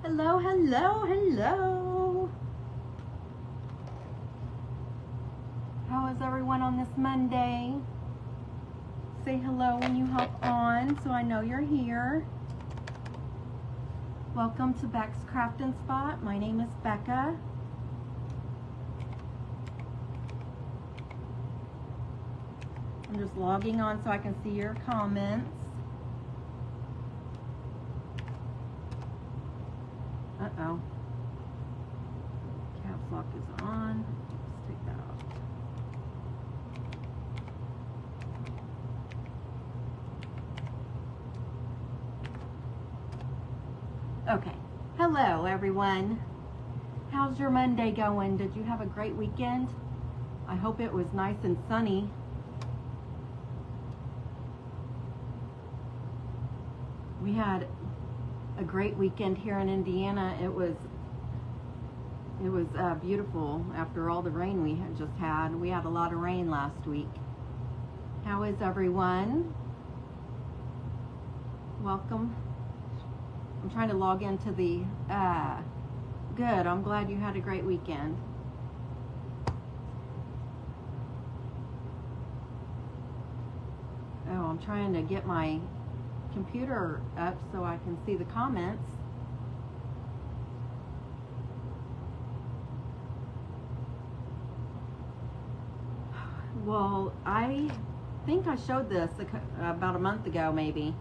Hello, hello, hello. How is everyone on this Monday? Say hello when you hop on so I know you're here. Welcome to Beck's Craft and Spot. My name is Becca. I'm just logging on so I can see your comments. Uh-oh. Caps lock is on. Let's take that off. Okay. Hello, everyone. How's your Monday going? Did you have a great weekend? I hope it was nice and sunny. We had a great weekend here in Indiana. It was beautiful after all the rain we had just had. We had a lot of rain last week. How is everyone? Welcome. I'm trying to log into the good. I'm glad you had a great weekend. Oh, I'm trying to get my computer up so I can see the comments. Well, I think I showed this about a month ago, maybe.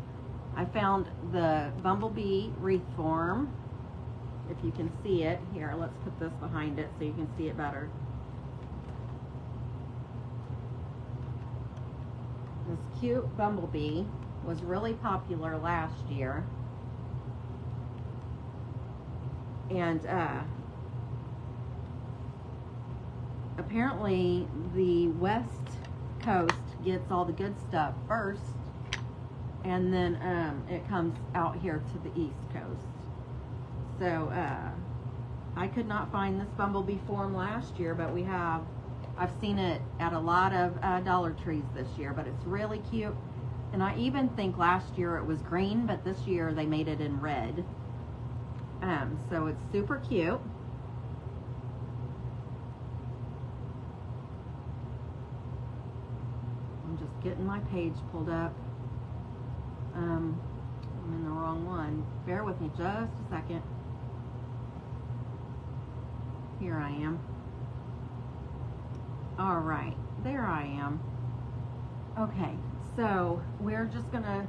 I found the bumblebee wreath form. If you can see it here, let's put this behind it so you can see it better. This cute bumblebee was really popular last year, and apparently the West Coast gets all the good stuff first, and then it comes out here to the East Coast. So I could not find this bumblebee form last year, but I've seen it at a lot of Dollar Trees this year, but it's really cute. And I even think last year it was green, but this year they made it in red. So it's super cute. I'm just getting my page pulled up. I'm in the wrong one. Bear with me just a second. Here I am. All right, there I am. Okay. So we're just gonna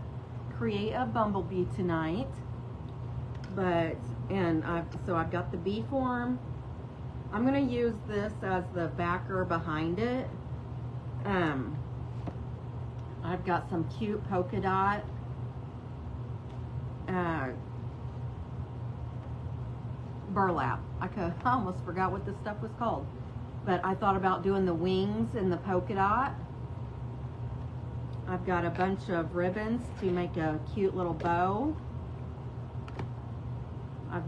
create a bumblebee tonight, so I've got the bee form. I'm gonna use this as the backer behind it. I've got some cute polka dot burlap. I almost forgot what this stuff was called, but I thought about doing the wings and the polka dot. I've got a bunch of ribbons to make a cute little bow. I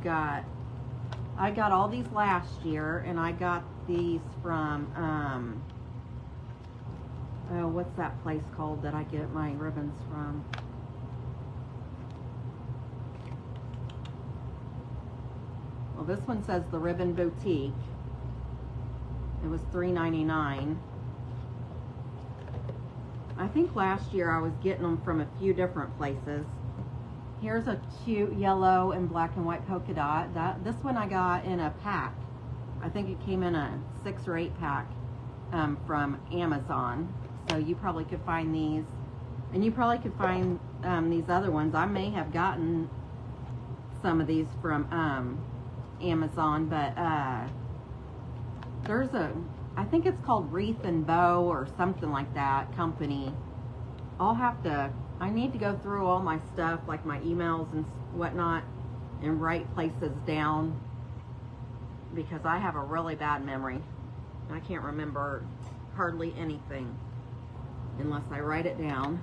got all these last year, and I got these from, oh, what's that place called that I get my ribbons from? Well, this one says the Ribbon Boutique. It was $3.99. I think last year I was getting them from a few different places. Here's a cute yellow and black and white polka dot. This one I got in a pack. I think it came in a 6 or 8 pack from Amazon. So you probably could find these. And you probably could find these other ones. I may have gotten some of these from Amazon, but there's I think it's called Wreath and Bow or something like that company. I need to go through all my stuff, like my emails and whatnot, and write places down, because I have a really bad memory. I can't remember hardly anything unless I write it down.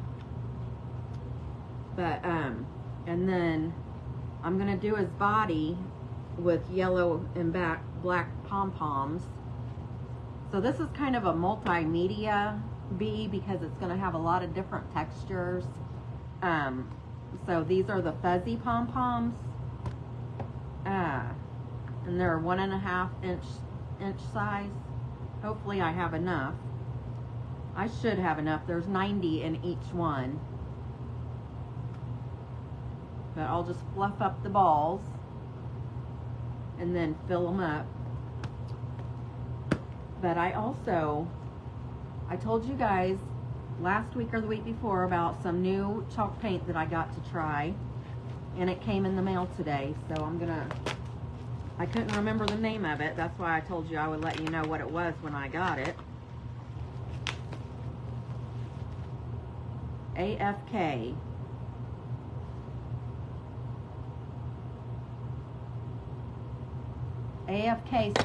But, and then I'm gonna do his body with yellow and black pom-poms. So this is kind of a multimedia bee because it's going to have a lot of different textures. So these are the fuzzy pom-poms. and they're 1.5 inch size. Hopefully I have enough. I should have enough. There's 90 in each one. But I'll just fluff up the balls and then fill them up. But I told you guys last week or the week before about some new chalk paint that I got to try, and it came in the mail today. So I couldn't remember the name of it. That's why I told you I would let you know what it was when I got it. AFK. AFK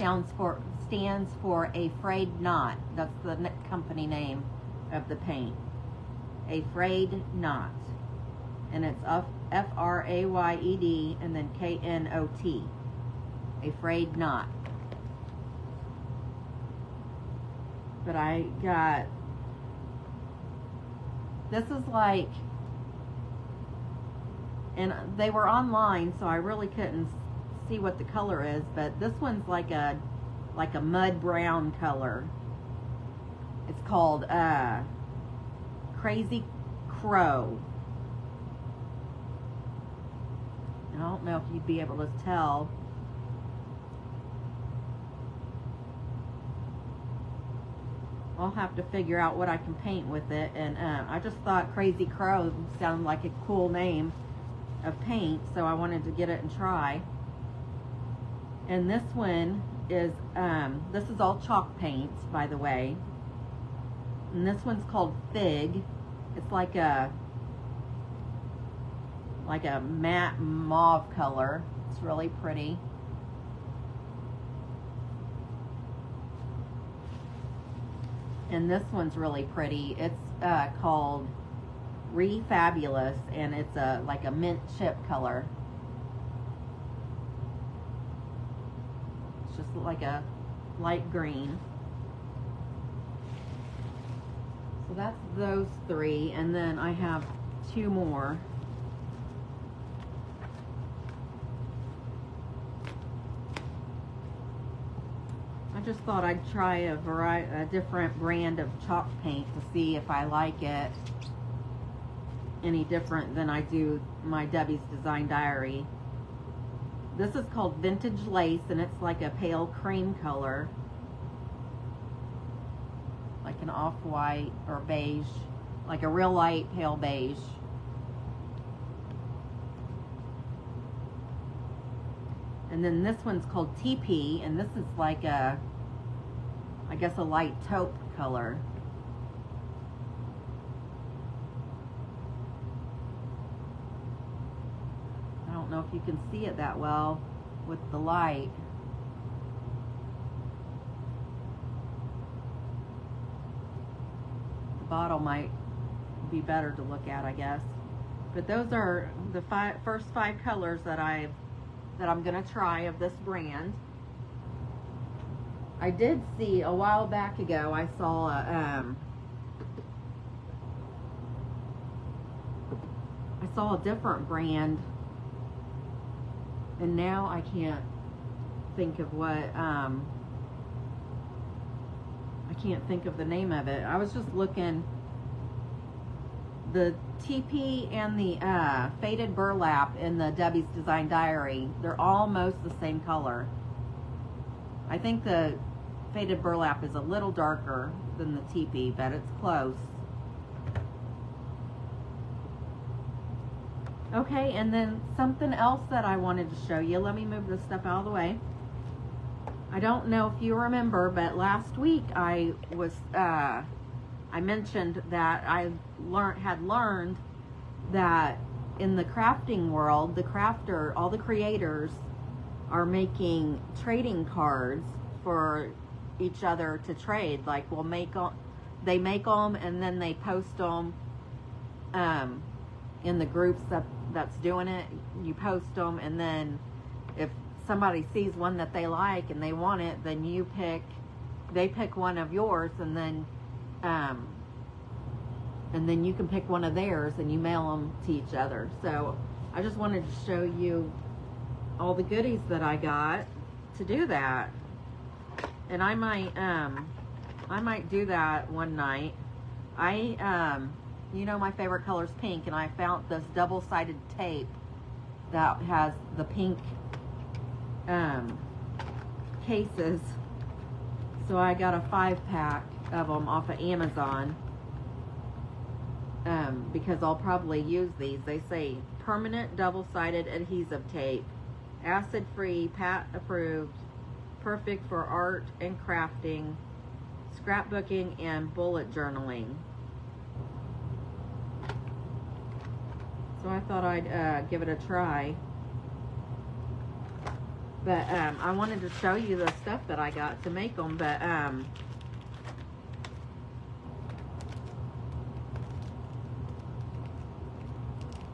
stands for Afraid Not. That's the company name of the paint. Afraid Not. And it's F-R-A-Y-E-D and then K-N-O-T. Afraid Not. But I got, this is like, and they were online, so I really couldn't see what the color is, but this one's like a mud brown color. It's called Crazy Crow. I don't know if you'd be able to tell. I'll have to figure out what I can paint with it, and I just thought Crazy Crow sounded like a cool name of paint, so I wanted to get it and try. And this one is, this is all chalk paint, by the way. And this one's called Fig. It's like a matte mauve color. It's really pretty. And this one's really pretty. It's called Refabulous, and it's like a mint chip color. It's just like a light green. So that's those three, and then I have two more. I just thought I'd try a different brand of chalk paint to see if I like it any different than I do my Debbie's Design Diary. This is called Vintage Lace, and it's like a pale cream color, like an off-white or beige, like a real light pale beige. And then this one's called TP, and this is like a, I guess, a light taupe color. I don't know if you can see it that well with the light. The bottle might be better to look at, I guess. But those are the first five colors that I'm gonna try of this brand. I did see a while back ago, I saw a different brand, and now I can't think of what, I can't think of the name of it. I was just looking, the TP and the Faded Burlap in the Debbie's Design Diary, they're almost the same color. I think the Faded Burlap is a little darker than the TP, but it's close. Okay, and then something else that I wanted to show you. Let me move this stuff out of the way. I don't know if you remember, but last week I mentioned that I had learned that in the crafting world, all the creators are making trading cards for each other to trade. Like, they make them and then they post them in the groups that's doing it. You post them, and then if somebody sees one that they like and they want it, then they pick one of yours, and then you can pick one of theirs and you mail them to each other. So I just wanted to show you all the goodies that I got to do that. And I might do that one night. You know my favorite color is pink, and I found this double-sided tape that has the pink cases. So I got a 5-pack of them off of Amazon because I'll probably use these. They say permanent double-sided adhesive tape, acid-free, PAT approved, perfect for art and crafting, scrapbooking, and bullet journaling. So I thought I'd give it a try. But I wanted to show you the stuff that I got to make them. But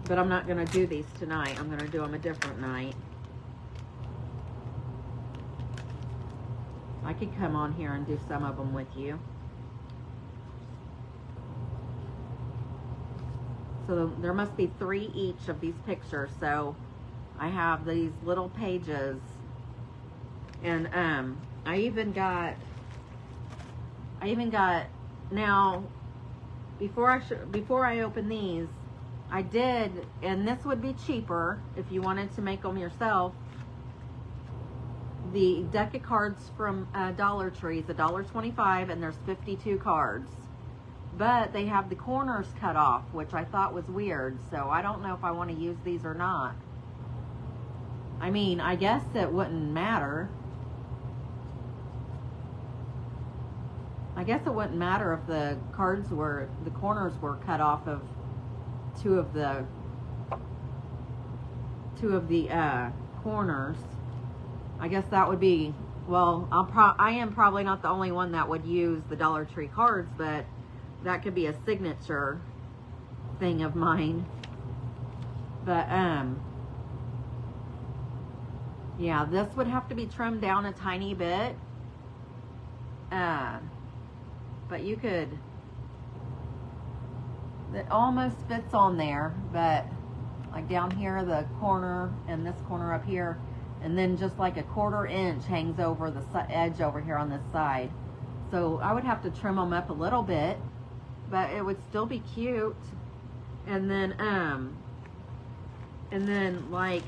I'm not going to do these tonight. I'm going to do them a different night. I could come on here and do some of them with you. So there must be 3 each of these pictures. So I have these little pages, and I even got now before I open these, I did, and this would be cheaper if you wanted to make them yourself. The deck of cards from Dollar Tree is $1.25, and there's 52 cards. But they have the corners cut off, which I thought was weird. So I don't know if I want to use these or not. I mean, I guess it wouldn't matter. I guess it wouldn't matter if the corners were cut off of two of the corners. I guess that would be, well, I am probably not the only one that would use the Dollar Tree cards, but that could be a signature thing of mine. But yeah, this would have to be trimmed down a tiny bit. But you could, it almost fits on there, but like down here, the corner, and this corner up here, and then just like a 1/4 inch hangs over the edge over here on this side. So I would have to trim them up a little bit, but it would still be cute. And then like,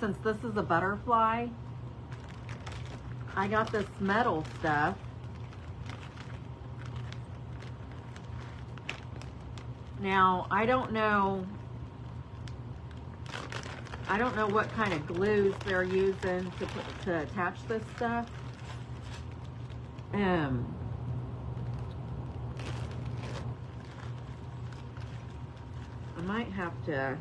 since this is a butterfly, I got this metal stuff. Now, I don't know what kind of glues they're using to attach this stuff. I might have to,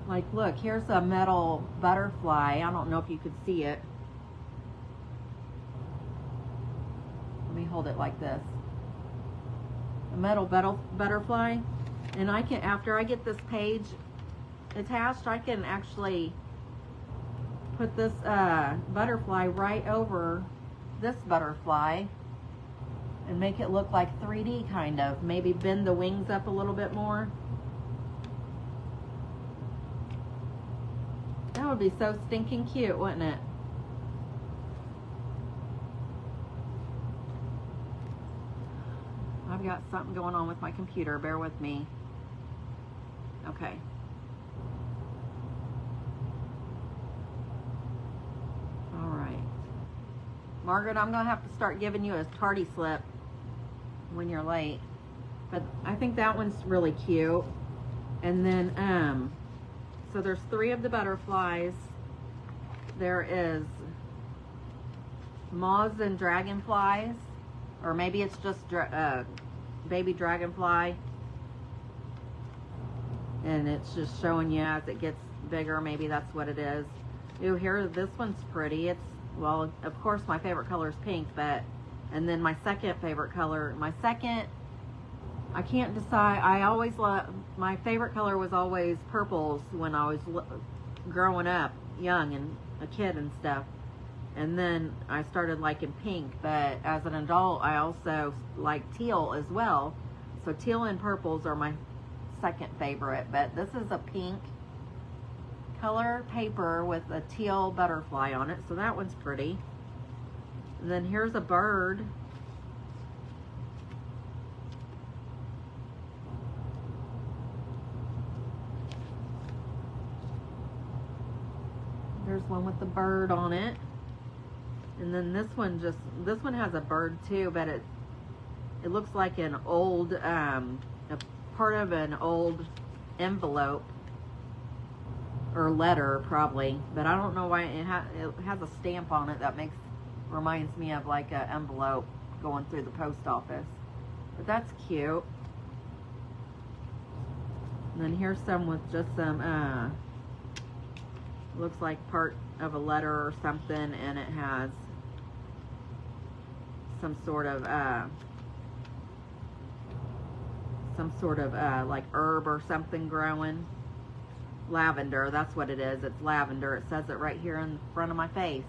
like, look, here's a metal butterfly. I don't know if you could see it. Let me hold it like this. A metal butterfly. And I can, after I get this page attached, I can actually put this butterfly right over this butterfly and make it look like 3D kind of. Maybe bend the wings up a little bit more. That would be so stinking cute, wouldn't it? I've got something going on with my computer. Bear with me. Okay. All right. Margaret, I'm going to have to start giving you a tardy slip when you're late. But I think that one's really cute. And then, so there's 3 of the butterflies. There is moths and dragonflies. Or maybe it's just baby dragonfly. And it's just showing you as it gets bigger. Maybe that's what it is. Ooh, here, this one's pretty. It's, well, of course my favorite color is pink, but, and then my second favorite color, I can't decide. I always love, my favorite color was always purples when I was growing up, young and a kid and stuff. And then I started liking pink, but as an adult, I also like teal as well. So teal and purples are my second favorite, but this is a pink color paper with a teal butterfly on it, so that one's pretty. And then here's a bird. There's one with the bird on it. And then this one has a bird too, but it looks like an old, a part of an old envelope or letter probably, but I don't know why it has a stamp on it that reminds me of like an envelope going through the post office. But that's cute. And then here's some with just some, looks like part of a letter or something, and it has some sort of like herb or something growing. Lavender, that's what it is. It's lavender. It says it right here in front of my face.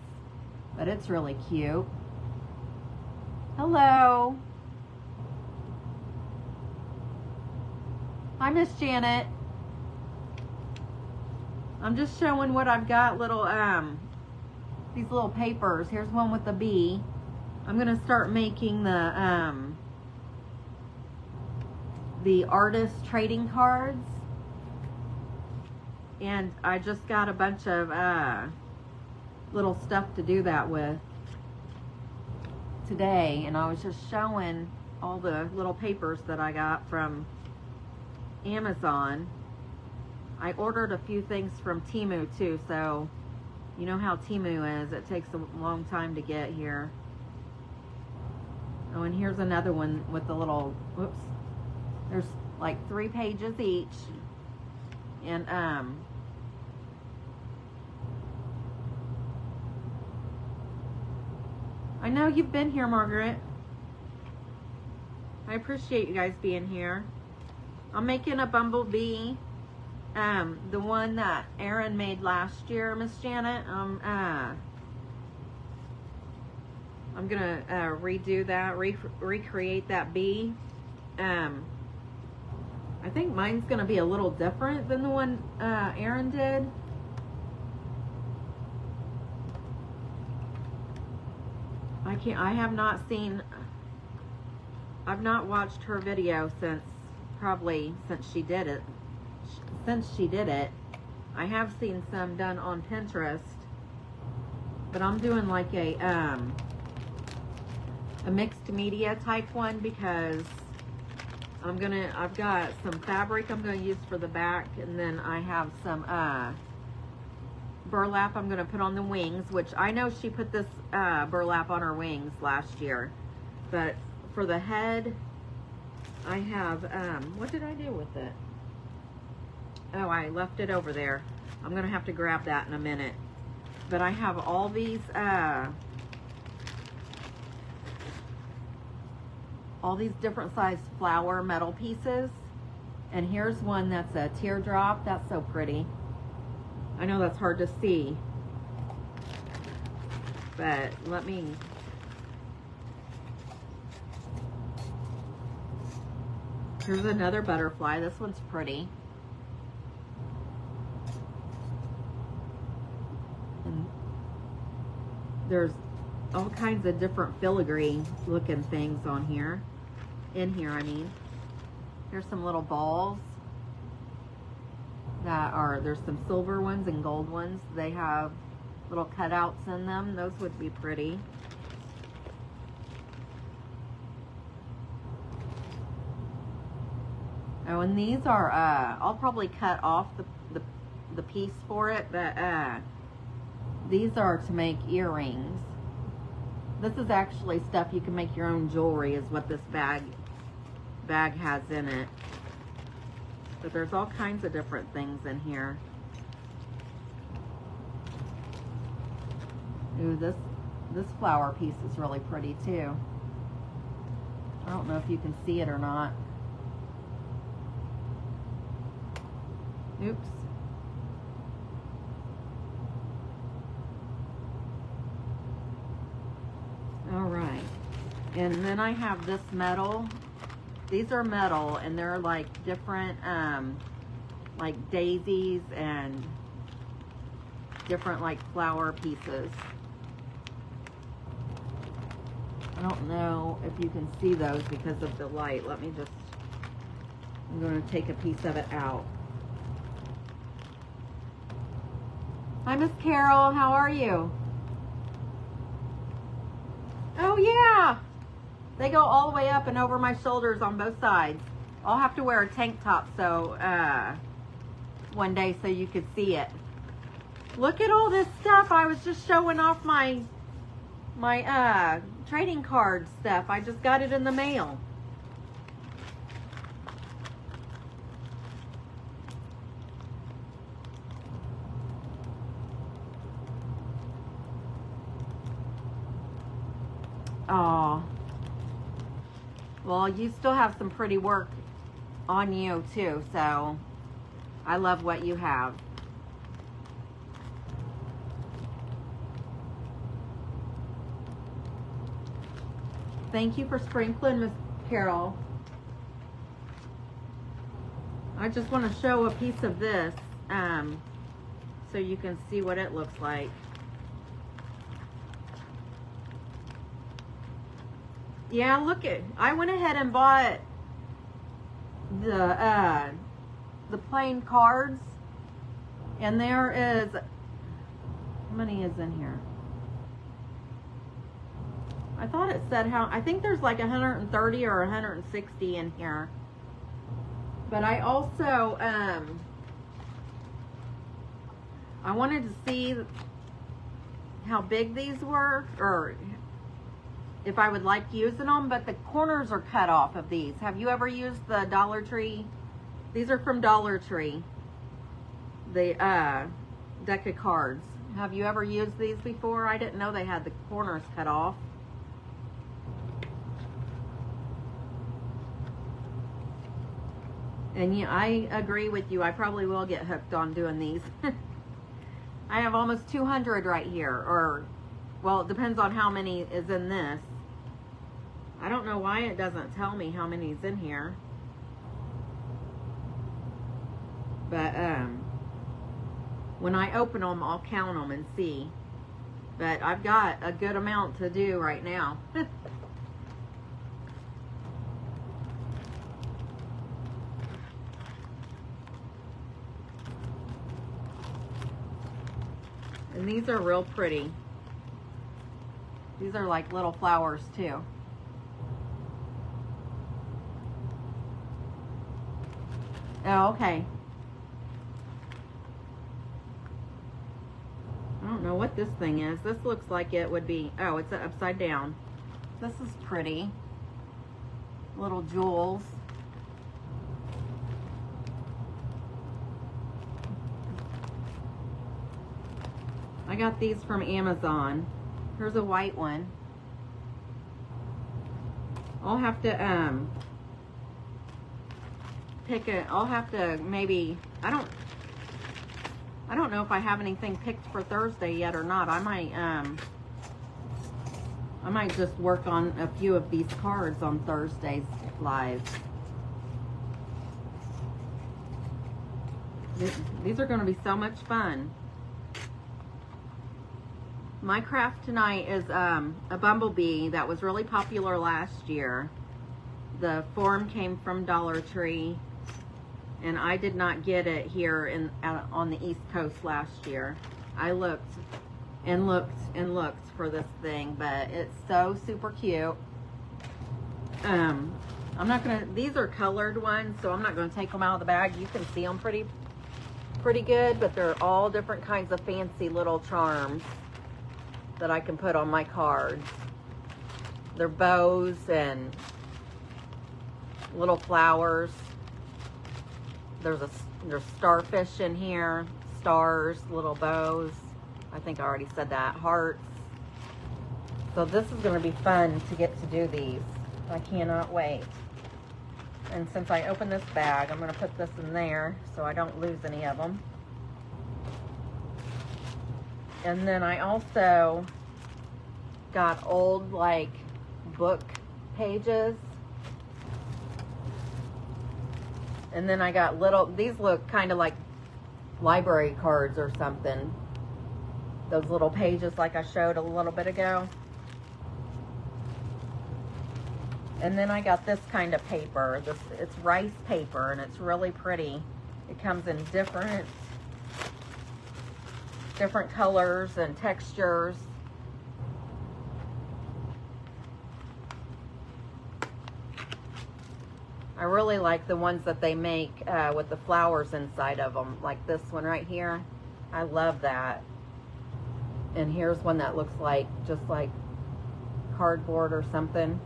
But it's really cute. Hello. Hi, Miss Janet. I'm just showing what I've got, little, these little papers. Here's one with the bee. I'm going to start making the artist trading cards. And I just got a bunch of little stuff to do that with today. And I was just showing all the little papers that I got from Amazon. I ordered a few things from Temu too, so you know how Temu is. It takes a long time to get here. Oh, and here's another one with the little, whoops. There's like 3 pages each. And I know you've been here, Margaret. I appreciate you guys being here. I'm making a bumblebee. The one that Aaron made last year, Miss Janet. I'm gonna redo that, recreate that bee. I think mine's gonna be a little different than the one Aaron did. I've not watched her video since she did it. I have seen some done on Pinterest, but I'm doing like a mixed media type one because I've got some fabric I'm gonna use for the back, and then I have some burlap I'm gonna put on the wings, which I know she put this burlap on her wings last year, but for the head I have what did I do with it? Oh, I left it over there. I'm gonna have to grab that in a minute. But I have all these different sized flower metal pieces. And here's one that's a teardrop. That's so pretty. I know that's hard to see, but let me, here's another butterfly. This one's pretty. And there's all kinds of different filigree looking things on here. In here, I mean. Here's some little balls that are, there's some silver ones and gold ones. They have little cutouts in them. Those would be pretty. Oh, and these are, I'll probably cut off the piece for it, but these are to make earrings. This is actually stuff you can make your own jewelry, is what this bag has in it. But there's all kinds of different things in here. Ooh, this flower piece is really pretty too. I don't know if you can see it or not. Oops. All right. And then I have this metal These are metal, and they're like different, like daisies and different like flower pieces. I don't know if you can see those because of the light. Let me just, I'm going to take a piece of it out. Hi, Miss Carol. How are you? Oh, yeah. They go all the way up and over my shoulders on both sides. I'll have to wear a tank top so one day so you could see it. Look at all this stuff. I was just showing off my trading card stuff. I just got it in the mail. Oh, well, you still have some pretty work on you too, so I love what you have. Thank you for sprinkling, Miss Carol. I just want to show a piece of this so you can see what it looks like. Yeah, look at, I went ahead and bought the plain cards, and there is, how many is in here? I thought it said how, I think there's like 130 or 160 in here. But I also, I wanted to see how big these were, or if I would like using them, but the corners are cut off of these. Have you ever used the Dollar Tree? These are from Dollar Tree. The deck of cards. Have you ever used these before? I didn't know they had the corners cut off. And yeah, I agree with you. I probably will get hooked on doing these. I have almost 200 right here, or, well, it depends on how many is in this. I don't know why it doesn't tell me how many is in here. But when I open them, I'll count them and see. But I've got a good amount to do right now. And these are real pretty. These are like little flowers too. Oh, okay. I don't know what this thing is. This looks like it would be, oh, it's upside down. This is pretty. Little jewels. I got these from Amazon. Here's a white one. I'll have to pick it. I'll have to maybe, I don't know if I have anything picked for Thursday yet or not. I might just work on a few of these cards on Thursday's live. These are going to be so much fun. My craft tonight is a bumblebee that was really popular last year. The form came from Dollar Tree, and I did not get it here on the East Coast last year. I looked and looked and looked for this thing, but it's so super cute. I'm not gonna, these are colored ones, so I'm not gonna take them out of the bag. You can see them pretty good, but they're all different kinds of fancy little charms that I can put on my cards. They're bows and little flowers. There's starfish in here, stars, little bows. I think I already said that. Hearts. So this is going to be fun to get to do these. I cannot wait. And since I opened this bag, I'm going to put this in there so I don't lose any of them. And then I also got old like book pages And then I got little, these look kind of like library cards or something. Those little pages like I showed a little bit ago. And then I got this kind of paper. It's rice paper, and it's really pretty. It comes in different colors and textures. I really like the ones that they make with the flowers inside of them, like this one right here. I love that. And here's one that looks like just like cardboard or something.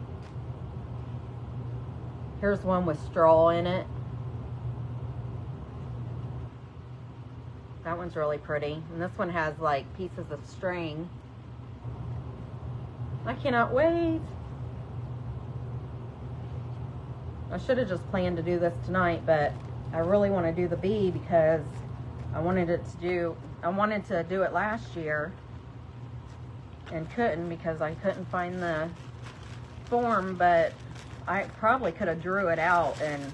Here's one with straw in it. That one's really pretty. And this one has like pieces of string. I cannot wait. I should have just planned to do this tonight, but I really want to do the bee because I wanted to do it last year and couldn't because I couldn't find the form, but I probably could have drew it out and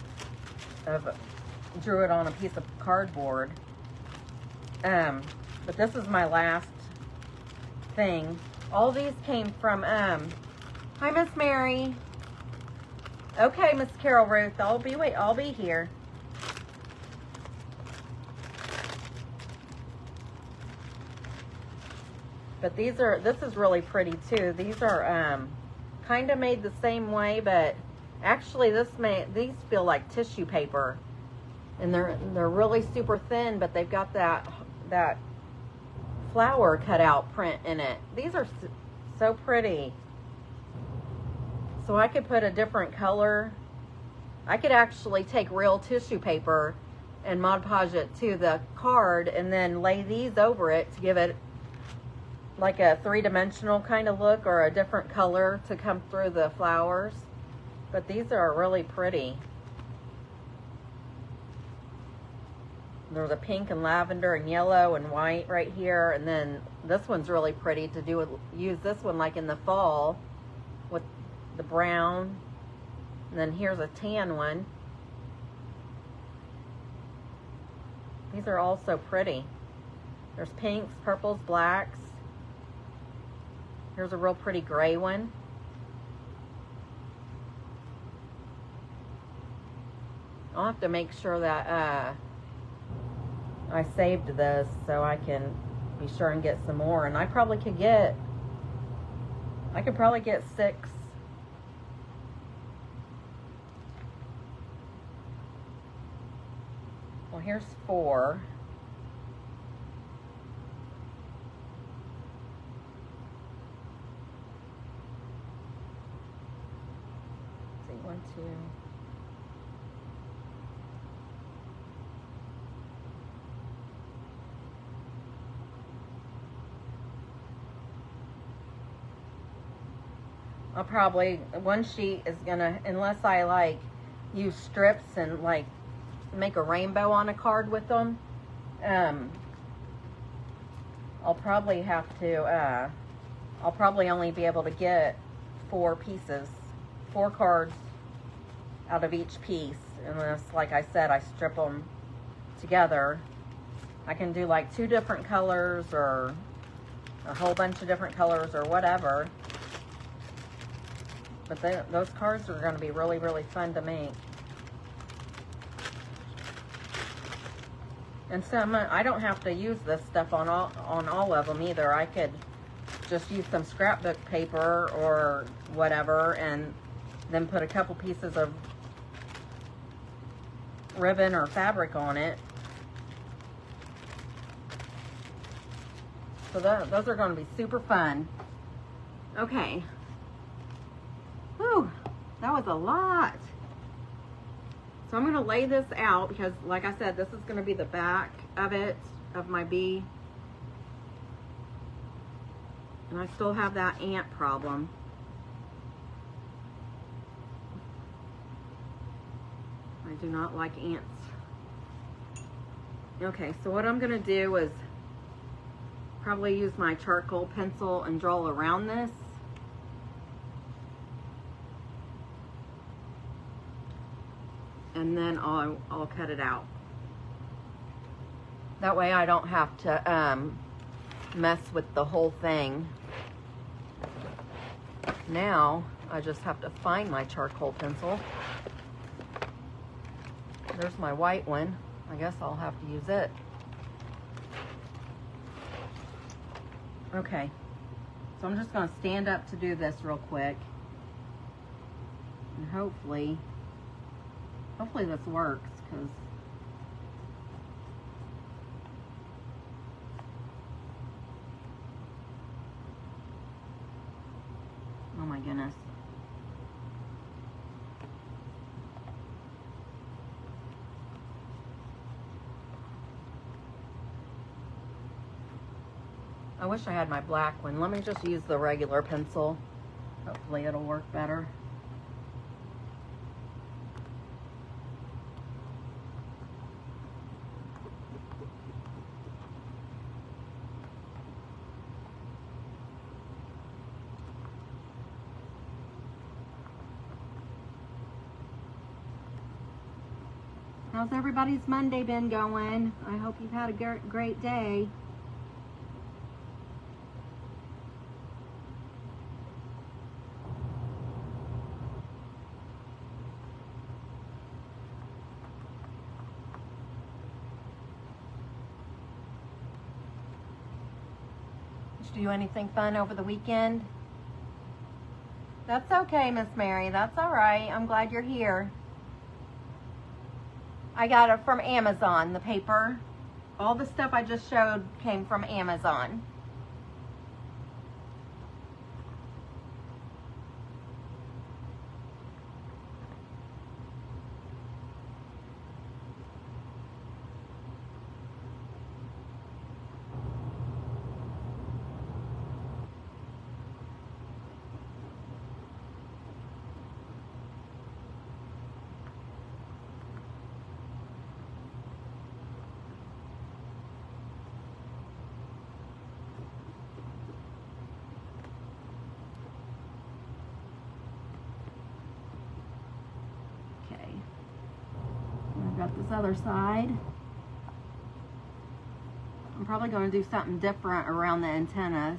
drew it on a piece of cardboard. But this is my last thing. All these came from, hi Miss Mary. Okay, Miss Carol Ruth, I'll be here. But this is really pretty too. These are, kind of made the same way, but actually these feel like tissue paper, and they're really super thin, but they've got that flower cutout print in it. These are so pretty. So I could put a different color. I could actually take real tissue paper and Mod Podge it to the card and then lay these over it to give it like a three-dimensional kind of look or a different color to come through the flowers. But these are really pretty. There's a pink and lavender and yellow and white right here, and then this one's really pretty to use this one like in the fall with the brown. And then here's a tan one. These are all so pretty. There's pinks, purples, blacks. Here's a real pretty gray one. I'll have to make sure that I saved this so I can be sure and get some more. And I could probably get 6. Well, here's 4. Let's see, 1, 2. I'll probably, one sheet is gonna, unless I like use strips and like make a rainbow on a card with them, I'll probably have to, I'll probably only be able to get 4 pieces, 4 cards out of each piece, unless, like I said, I strip them together. I can do like 2 different colors or a whole bunch of different colors or whatever. But those cards are going to be really, really fun to make. And some, I don't have to use this stuff on all of them either. I could just use some scrapbook paper or whatever and then put a couple pieces of ribbon or fabric on it. So those are going to be super fun. Okay. Whew, that was a lot. So I'm going to lay this out because, like I said, this is going to be the back of it, of my bee. And I still have that ant problem. I do not like ants. Okay, so what I'm going to do is probably use my charcoal pencil and draw around this. and then I'll cut it out. That way I don't have to mess with the whole thing. Now I just have to find my charcoal pencil. There's my white one. I guess I'll have to use it. Okay, so I'm just going to stand up to do this real quick. And hopefully this works, because oh my goodness. I wish I had my black one. Let me just use the regular pencil. Hopefully it'll work better. How's everybody's Monday been going? I hope you've had a great day. Did you do anything fun over the weekend? That's okay, Miss Mary. That's all right. I'm glad you're here. I got it from Amazon, the paper. All the stuff I just showed came from Amazon. Got this other side. I'm probably going to do something different around the antennas,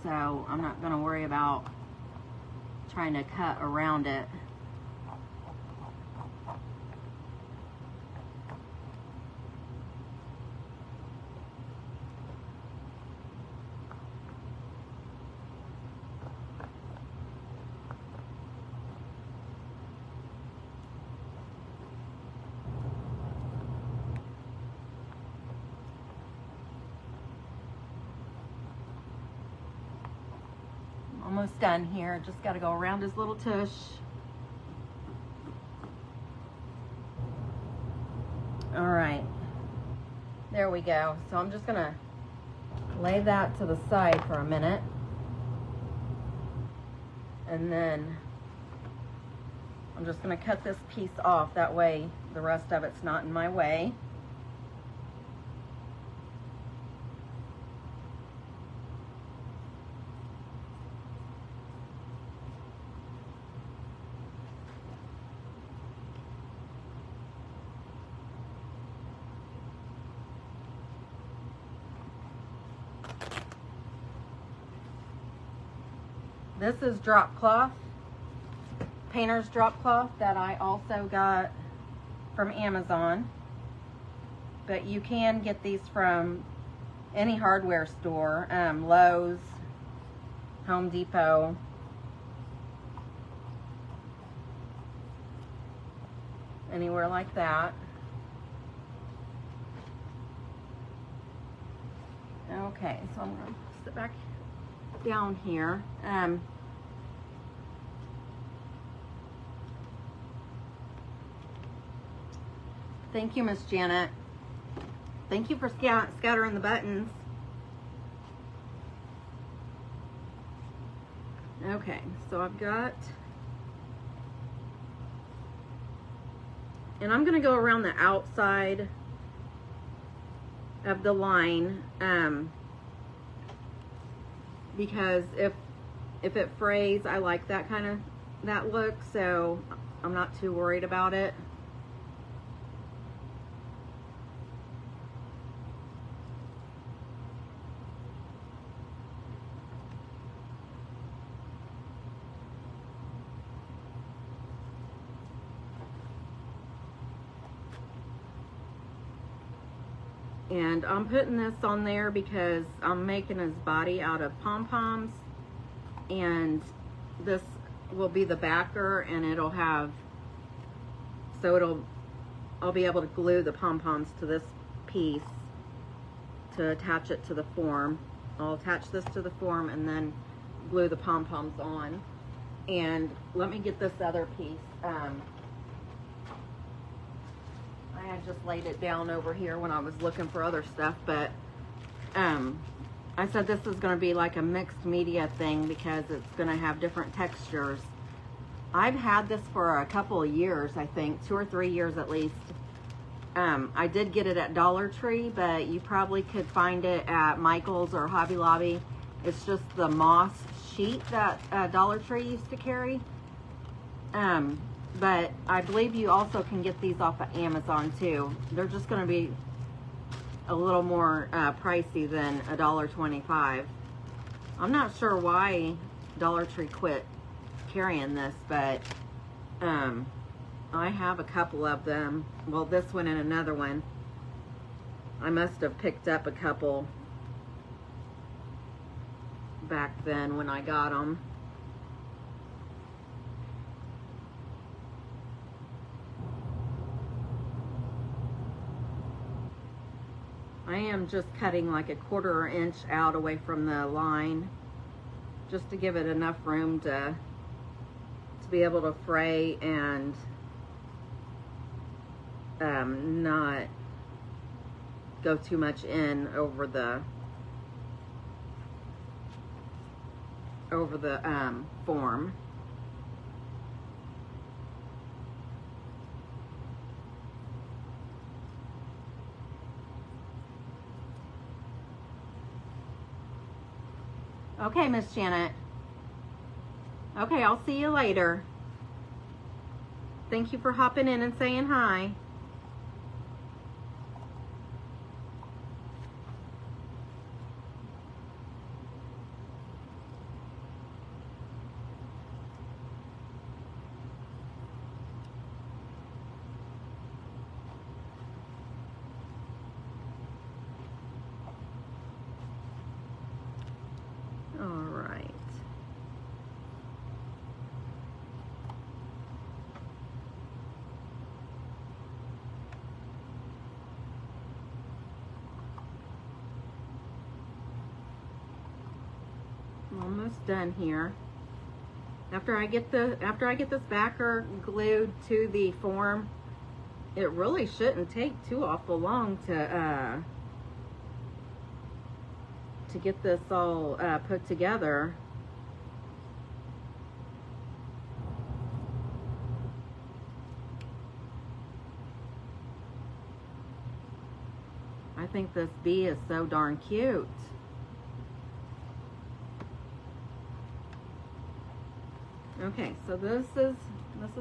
so I'm not going to worry about trying to cut around it. Almost done here. Just got to go around his little tush. All right, there we go. So I'm just gonna lay that to the side for a minute, and then I'm just gonna cut this piece off. That way the rest of it's not in my way. This is drop cloth, painter's drop cloth that I also got from Amazon. But you can get these from any hardware store, Lowe's, Home Depot. Anywhere like that. Okay, so I'm going to sit back down here. Thank you, Miss Janet. Thank you for scattering the buttons. Okay, so I've got, and I'm going to go around the outside of the line, because if it frays, I like that look, so I'm not too worried about it. And I'm putting this on there because I'm making his body out of pom-poms, and this will be the backer, and it'll have, so I'll be able to glue the pom-poms to this piece to attach it to the form. I'll attach this to the form and then glue the pom-poms on. And let me get this other piece. I had just laid it down over here when I was looking for other stuff, but I said this is going to be like a mixed media thing because it's going to have different textures. I've had this for a couple of years, I think, 2 or 3 years at least. I did get it at Dollar Tree, but you probably could find it at Michael's or Hobby Lobby. It's just the moss sheet that Dollar Tree used to carry. But I believe you also can get these off of Amazon too. They're just going to be a little more pricey than $1.25. I'm not sure why Dollar Tree quit carrying this, but I have a couple of them. Well, this one and another one. I must have picked up a couple back then when I got them. I am just cutting like a 1/4 inch out away from the line just to give it enough room to be able to fray and not go too much in over the form. Okay, Miss Janet. Okay, I'll see you later. Thank you for hopping in and saying hi. All right. I'm almost done here. After I get this backer glued to the form, it really shouldn't take too awful long to get this all put together. I think this bee is so darn cute. Okay, so this is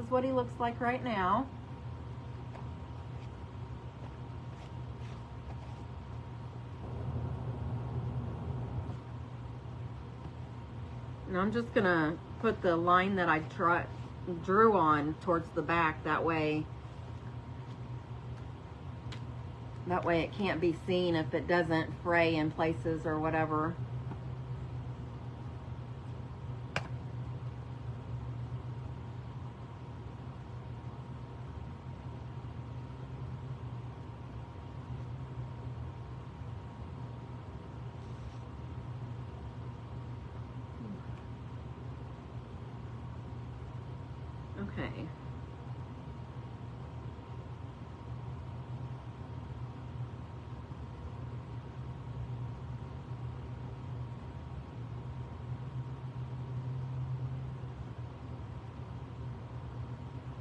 what he looks like right now. And I'm just gonna put the line that I drew on towards the back, that way it can't be seen if it doesn't fray in places or whatever. Okay.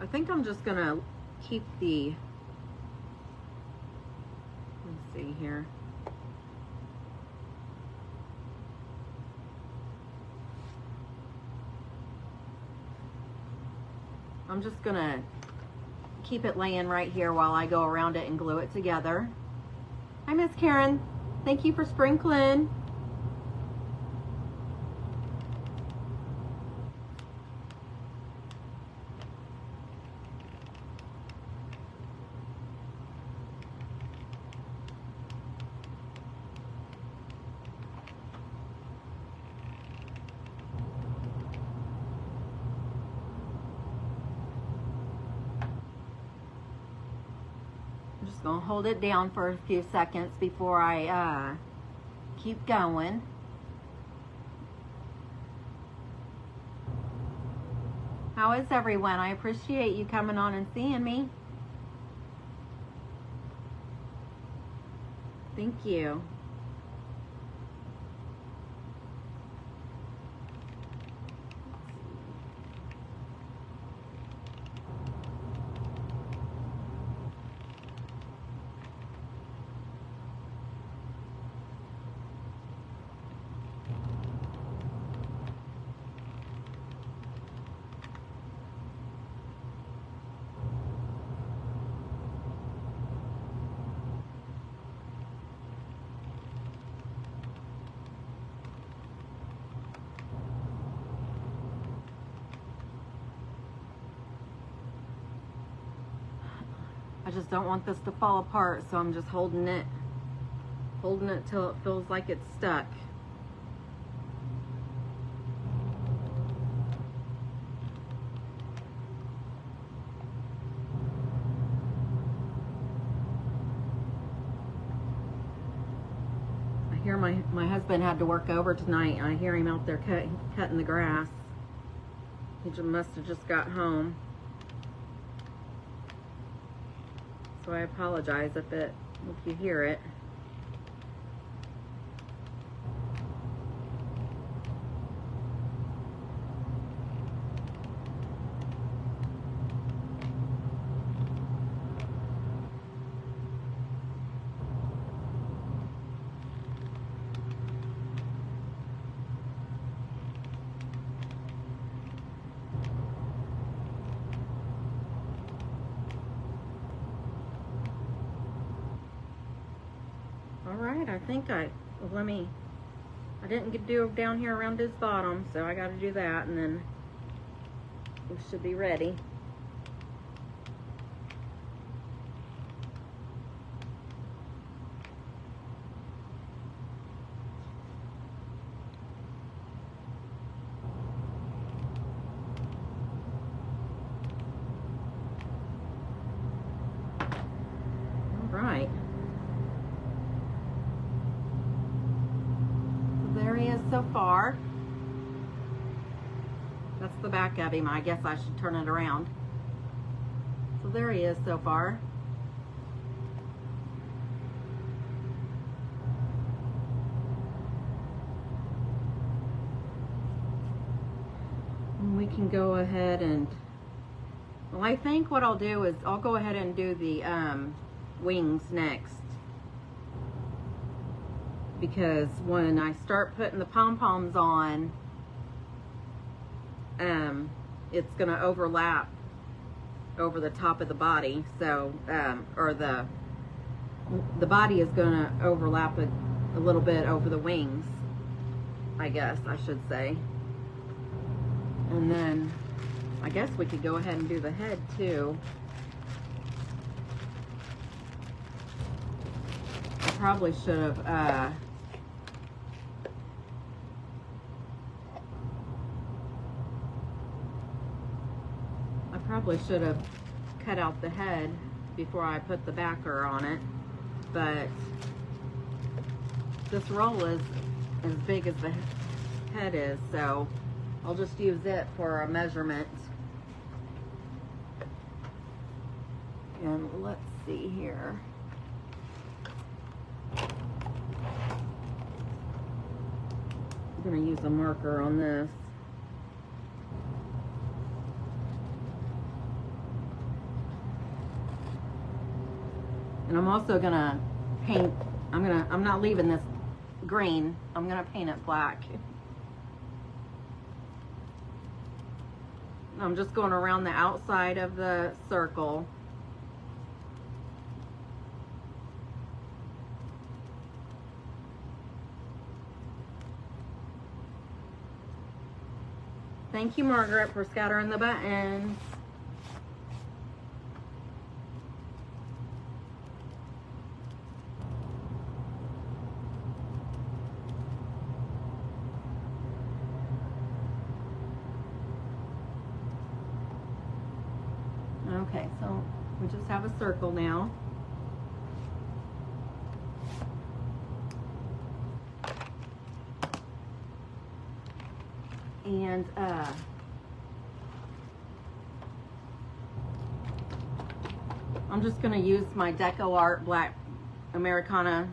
I think I'm just gonna keep the, let's see here. I'm just gonna keep it laying right here while I go around it and glue it together. Hi, Miss Karen. Thank you for sprinkling. gonna hold it down for a few seconds before I keep going. How is everyone? I appreciate you coming on and seeing me. Thank you. I just don't want this to fall apart, so I'm just holding it till it feels like it's stuck. I hear my husband had to work over tonight. I hear him out there cutting the grass. He must have just got home. So I apologize if you hear it. Alright, I think I didn't get to do down here around his bottom, so I got to do that, and then we should be ready. Alright. There he is so far. That's the back of him. I guess I should turn it around. So there he is so far. And we can go ahead and, well, I think what I'll do is I'll go ahead and do the wings next. Because when I start putting the pom-poms on, it's gonna overlap over the top of the body. So, or the body is gonna overlap a little bit over the wings, I guess I should say. And then I guess we could go ahead and do the head too. I probably should have cut out the head before I put the backer on it, but this roll is as big as the head is, so I'll just use it for a measurement. And let's see here. I'm going to use a marker on this. And I'm also gonna paint, I'm not leaving this green, I'm gonna paint it black. I'm just going around the outside of the circle. Thank you, Margaret, for scattering the buttons. Okay, so we just have a circle now. And I'm just going to use my Deco Art Black Americana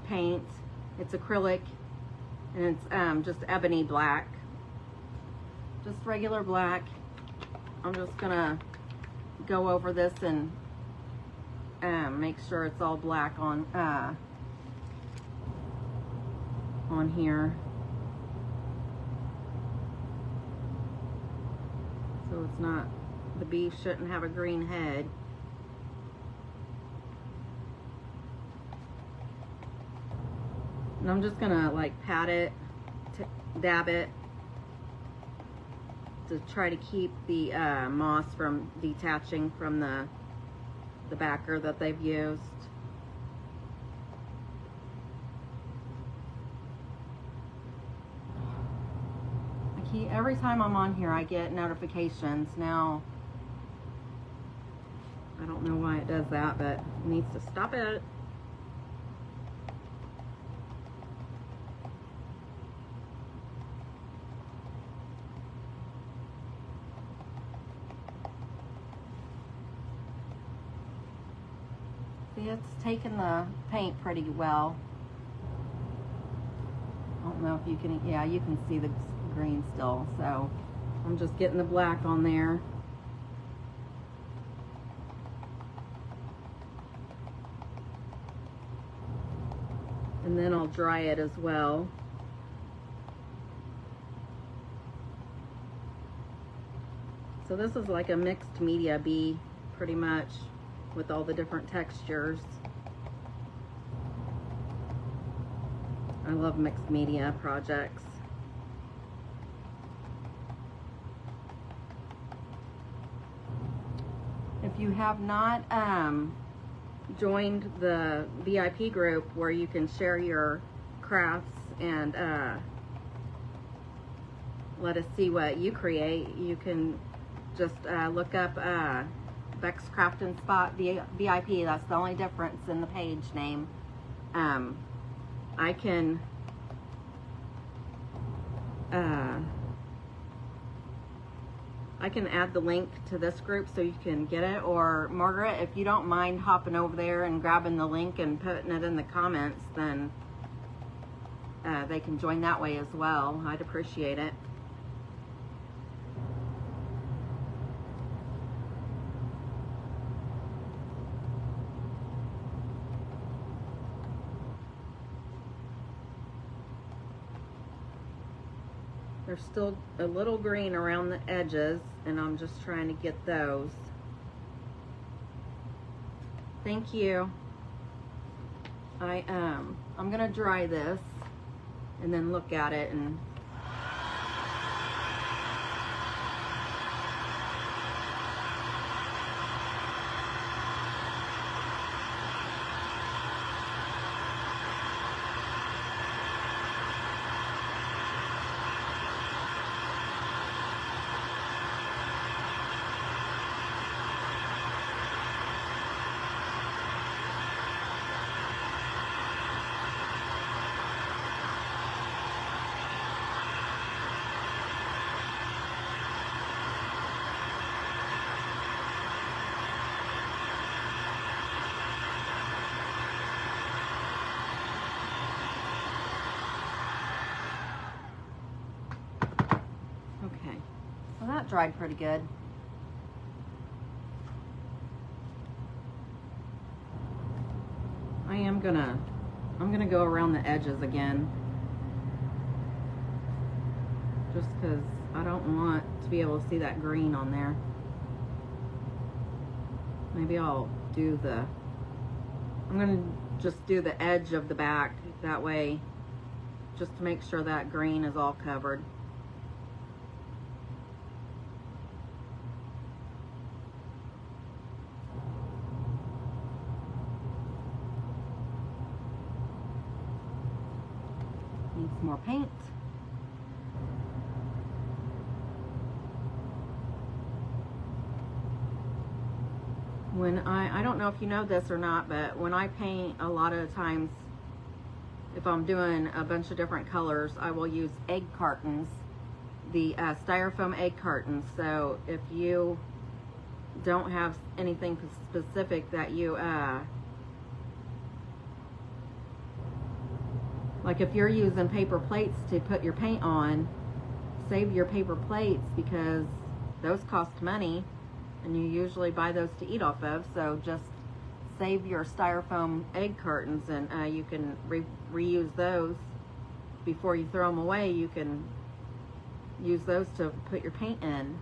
paint. It's acrylic, and it's just ebony black, just regular black. I'm just going to go over this and make sure it's all black on here. So it's not, the bee shouldn't have a green head. And I'm just gonna like pat it, dab it, to try to keep the moss from detaching from the backer that they've used. Every time I'm on here, I get notifications. Now, I don't know why it does that, but it needs to stop it. See, it's taking the paint pretty well. I don't know if you can, yeah, you can see the green still. So I'm just getting the black on there. And then I'll dry it as well. So this is like a mixed media bee, pretty much, with all the different textures. I love mixed media projects. If you have not joined the VIP group where you can share your crafts and let us see what you create, you can just look up Beck's Craft and Spot VIP. That's the only difference in the page name. I can add the link to this group so you can get it, or Margaret, if you don't mind hopping over there and grabbing the link and putting it in the comments, then they can join that way as well. I'd appreciate it. There's still a little green around the edges, and I'm just trying to get those. Thank you. I'm gonna dry this and then look at it and that dried pretty good. I'm gonna go around the edges again, just because I don't want to be able to see that green on there. Maybe I'll do I'm gonna just do the edge of the back that way, just to make sure that green is all covered. Needs more paint. When I don't know if you know this or not, but when I paint, a lot of times, if I'm doing a bunch of different colors, I will use egg cartons the styrofoam egg cartons. So if you don't have anything specific that you like, if you're using paper plates to put your paint on, save your paper plates, because those cost money and you usually buy those to eat off of. So just save your styrofoam egg cartons, and you can reuse those. Before you throw them away, you can use those to put your paint in.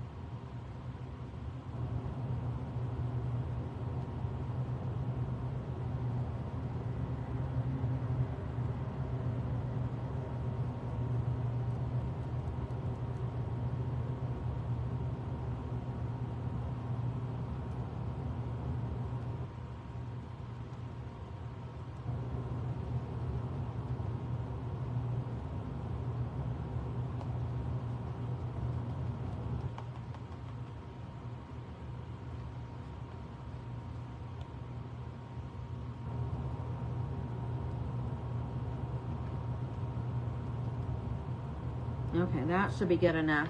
Okay, that should be good enough.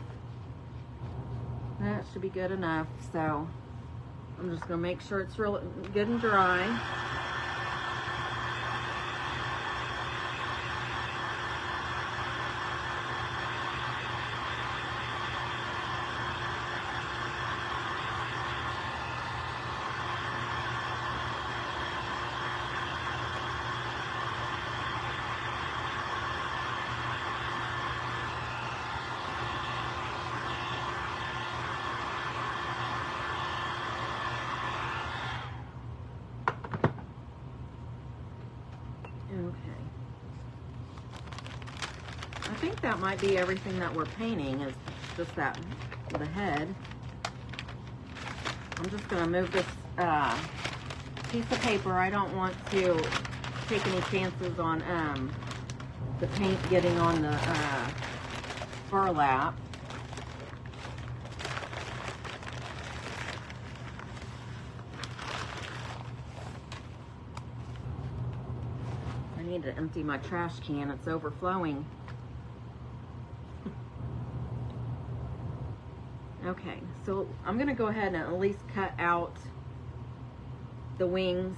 That should be good enough. So I'm just gonna make sure it's real good and dry. Okay. I think that might be everything that we're painting, is just that, the head. I'm just going to move this piece of paper. I don't want to take any chances on the paint getting on the burlap. I need to empty my trash can. It's overflowing. Okay, so I'm going to go ahead and at least cut out the wings.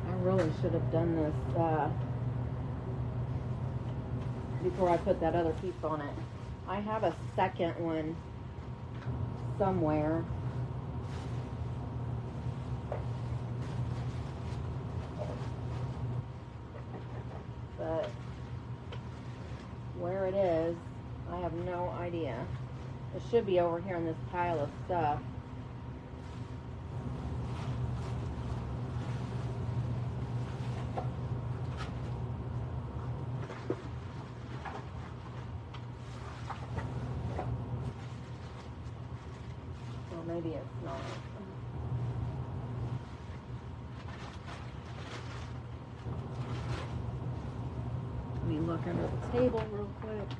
I really should have done this before I put that other piece on it. I have a second one somewhere. But where it is, I have no idea. It should be over here in this pile of stuff. Well, maybe it's not. Let me look under the table real quick.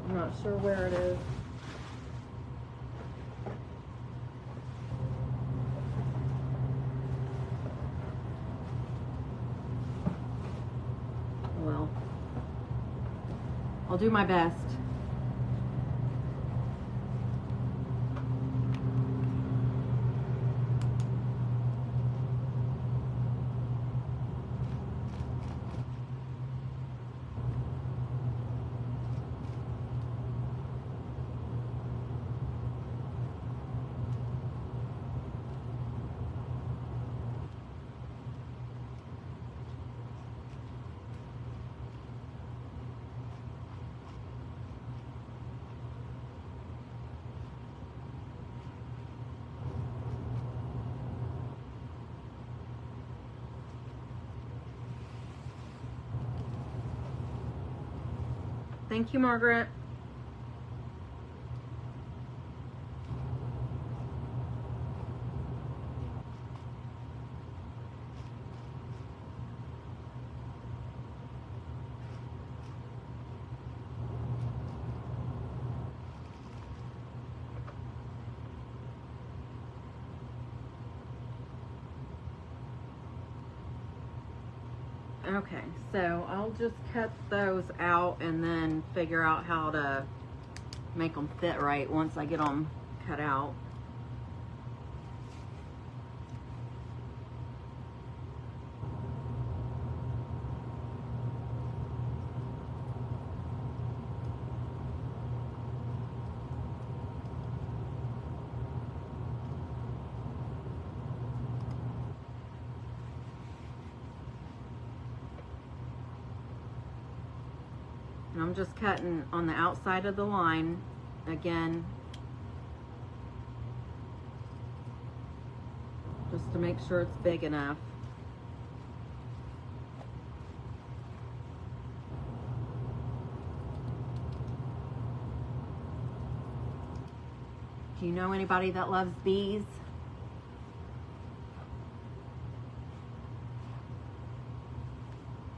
I'm not sure where it is. Well, I'll do my best. Thank you, Margaret. Okay, so I'll just cut those out and then figure out how to make them fit right once I get them cut out. And I'm just cutting on the outside of the line again, just to make sure it's big enough. Do you know anybody that loves bees?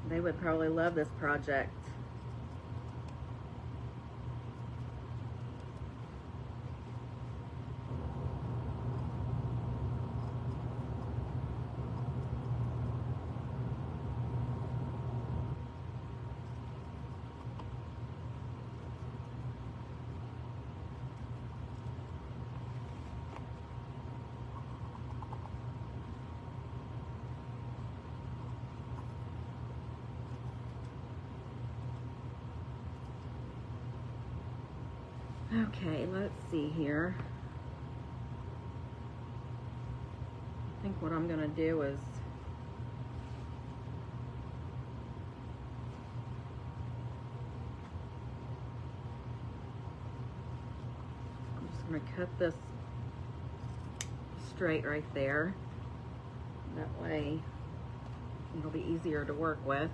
They would probably love this project. Okay, let's see here. I think what I'm gonna do is I'm just gonna cut this straight right there. That way it'll be easier to work with.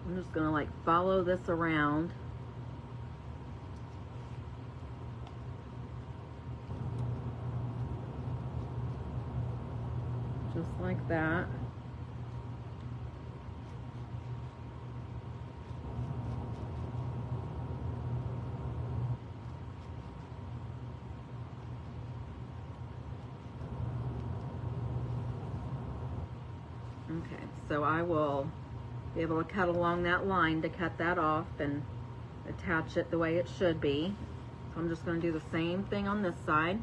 I'm just gonna like follow this around. Just like that. Okay, so I will be able to cut along that line to cut that off and attach it the way it should be. So I'm just going to do the same thing on this side.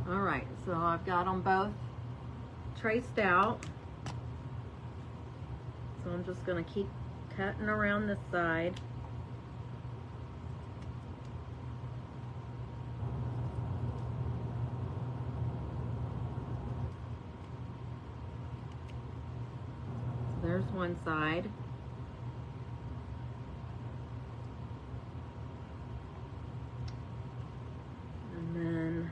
Alright, so I've got them both traced out. So I'm just going to keep cutting around this side. So there's one side. And then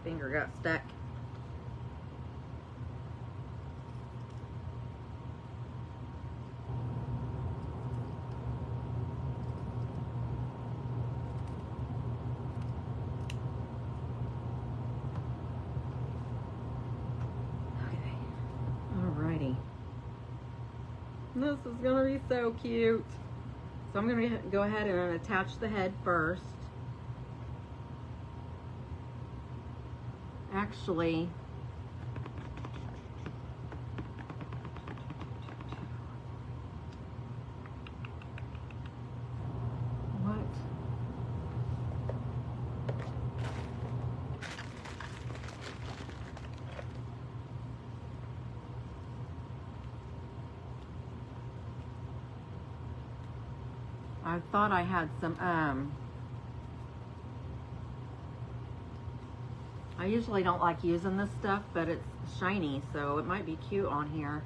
finger got stuck. Okay. Alrighty. This is gonna be so cute. So I'm gonna go ahead and attach the head first. Actually, I thought I had some, I usually don't like using this stuff, but it's shiny, so it might be cute on here.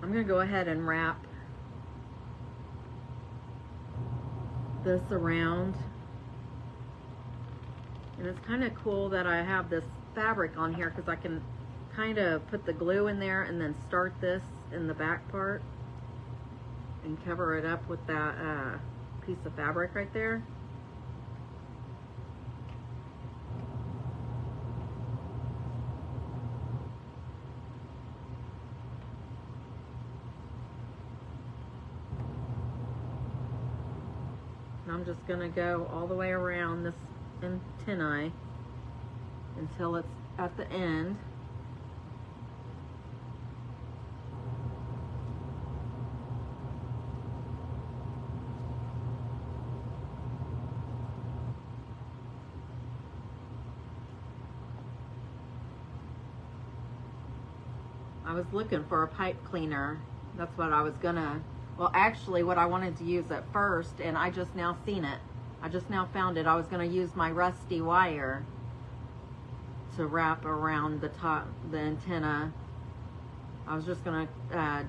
I'm gonna go ahead and wrap this around. And it's kind of cool that I have this fabric on here because I can kind of put the glue in there and then start this in the back part and cover it up with that piece of fabric right there. And I'm just gonna go all the way around this antennae until it's at the end. I was looking for a pipe cleaner. That's what I was gonna, well actually what I wanted to use at first, and I just now seen it. I just now found it. I was gonna use my rusty wire to wrap around the top, the antenna. I was just gonna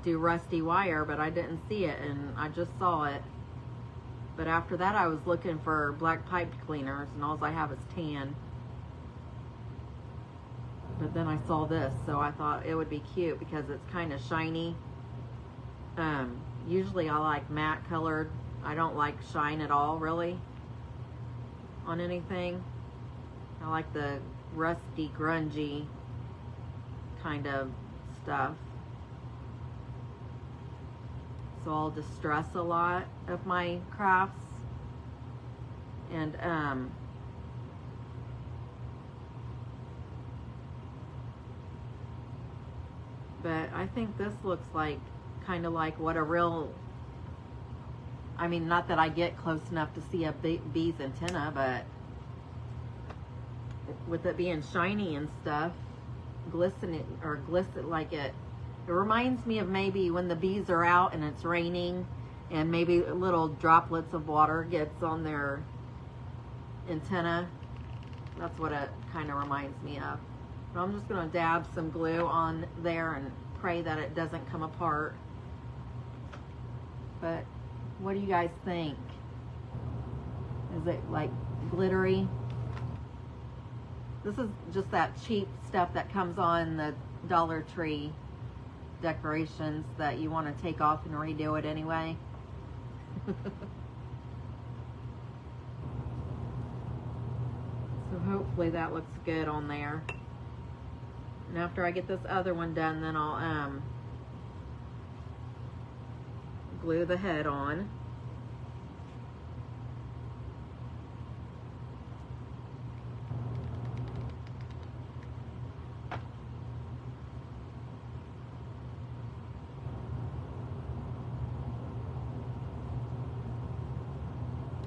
do rusty wire, but I didn't see it, and I just saw it. But after that I was looking for black pipe cleaners, and all I have is tan. But then I saw this, so I thought it would be cute because it's kind of shiny. Usually I like matte colored. I don't like shine at all, really, on anything. I like the rusty, grungy kind of stuff. So I'll distress a lot of my crafts. And but I think this looks like kind of like what a real, I mean, not that I get close enough to see a bee's antenna, but with it being shiny and stuff, glistening or glisten like it reminds me of maybe when the bees are out and it's raining and maybe little droplets of water gets on their antenna. That's what it kind of reminds me of. But I'm just going to dab some glue on there and pray that it doesn't come apart. But what do you guys think? Is it like glittery? This is just that cheap stuff that comes on the Dollar Tree decorations that you want to take off and redo it anyway. So hopefully that looks good on there. And after I get this other one done, then I'll glue the head on.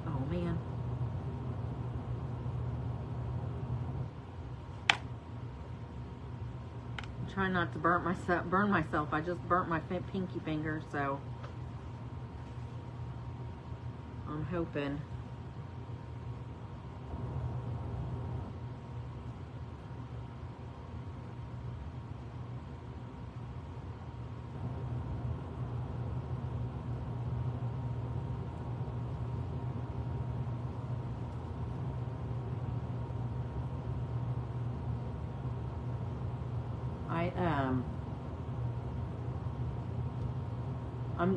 Oh man. Trying not to burn myself. I just burnt my pinky finger, so I'm hoping.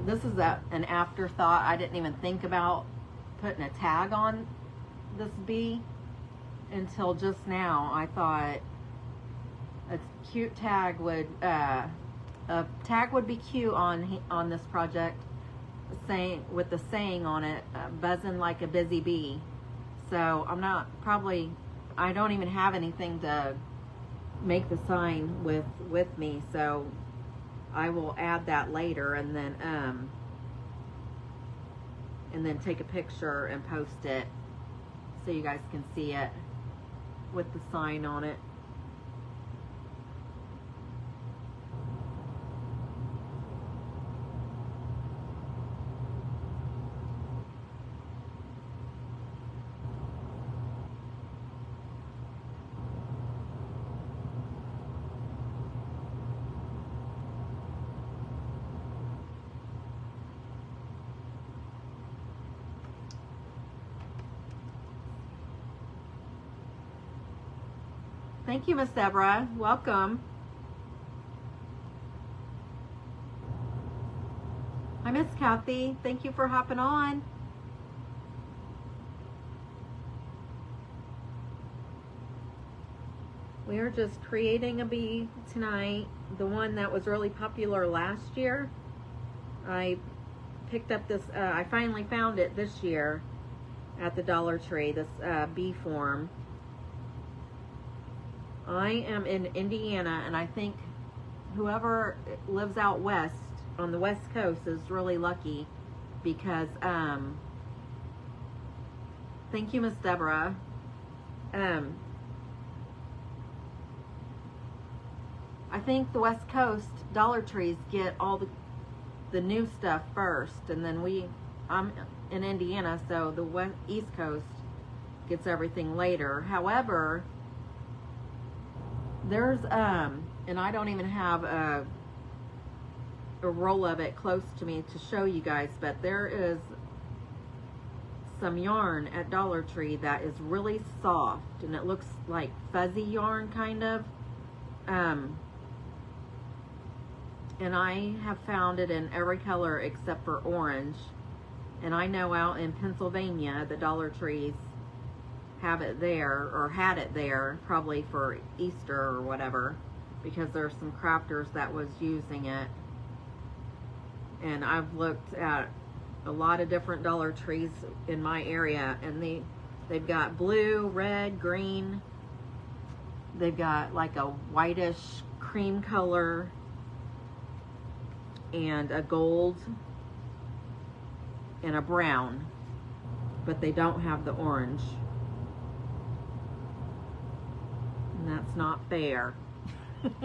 This is an afterthought. I didn't even think about putting a tag on this bee until just now. I thought a cute tag would be cute on this project, saying with the saying on it, buzzing like a busy bee. So I don't even have anything to make the sign with me, so I will add that later, and then take a picture and post it so you guys can see it. with the sign on it. Thank you, Miss Deborah. Welcome. Hi, Miss Kathy. Thank you for hopping on. We are just creating a bee tonight. The one that was really popular last year. I picked up this, I finally found it this year at the Dollar Tree, this bee form. I am in Indiana, and I think whoever lives out west on the West Coast is really lucky because, thank you, Miss Deborah. I think the West Coast Dollar Trees get all the new stuff first, and then I'm in Indiana, so the East Coast gets everything later. However, there's, and I don't even have a roll of it close to me to show you guys, but there is some yarn at Dollar Tree that is really soft, and it looks like fuzzy yarn kind of. And I have found it in every color except for orange. And I know out in Pennsylvania, the Dollar Trees have it there, or had it there, probably for Easter or whatever, because there's some crafters that was using it. And I've looked at a lot of different Dollar Trees in my area, and they've got blue, red, green. They've got like a whitish cream color and a gold and a brown, but they don't have the orange. And that's not fair. Let's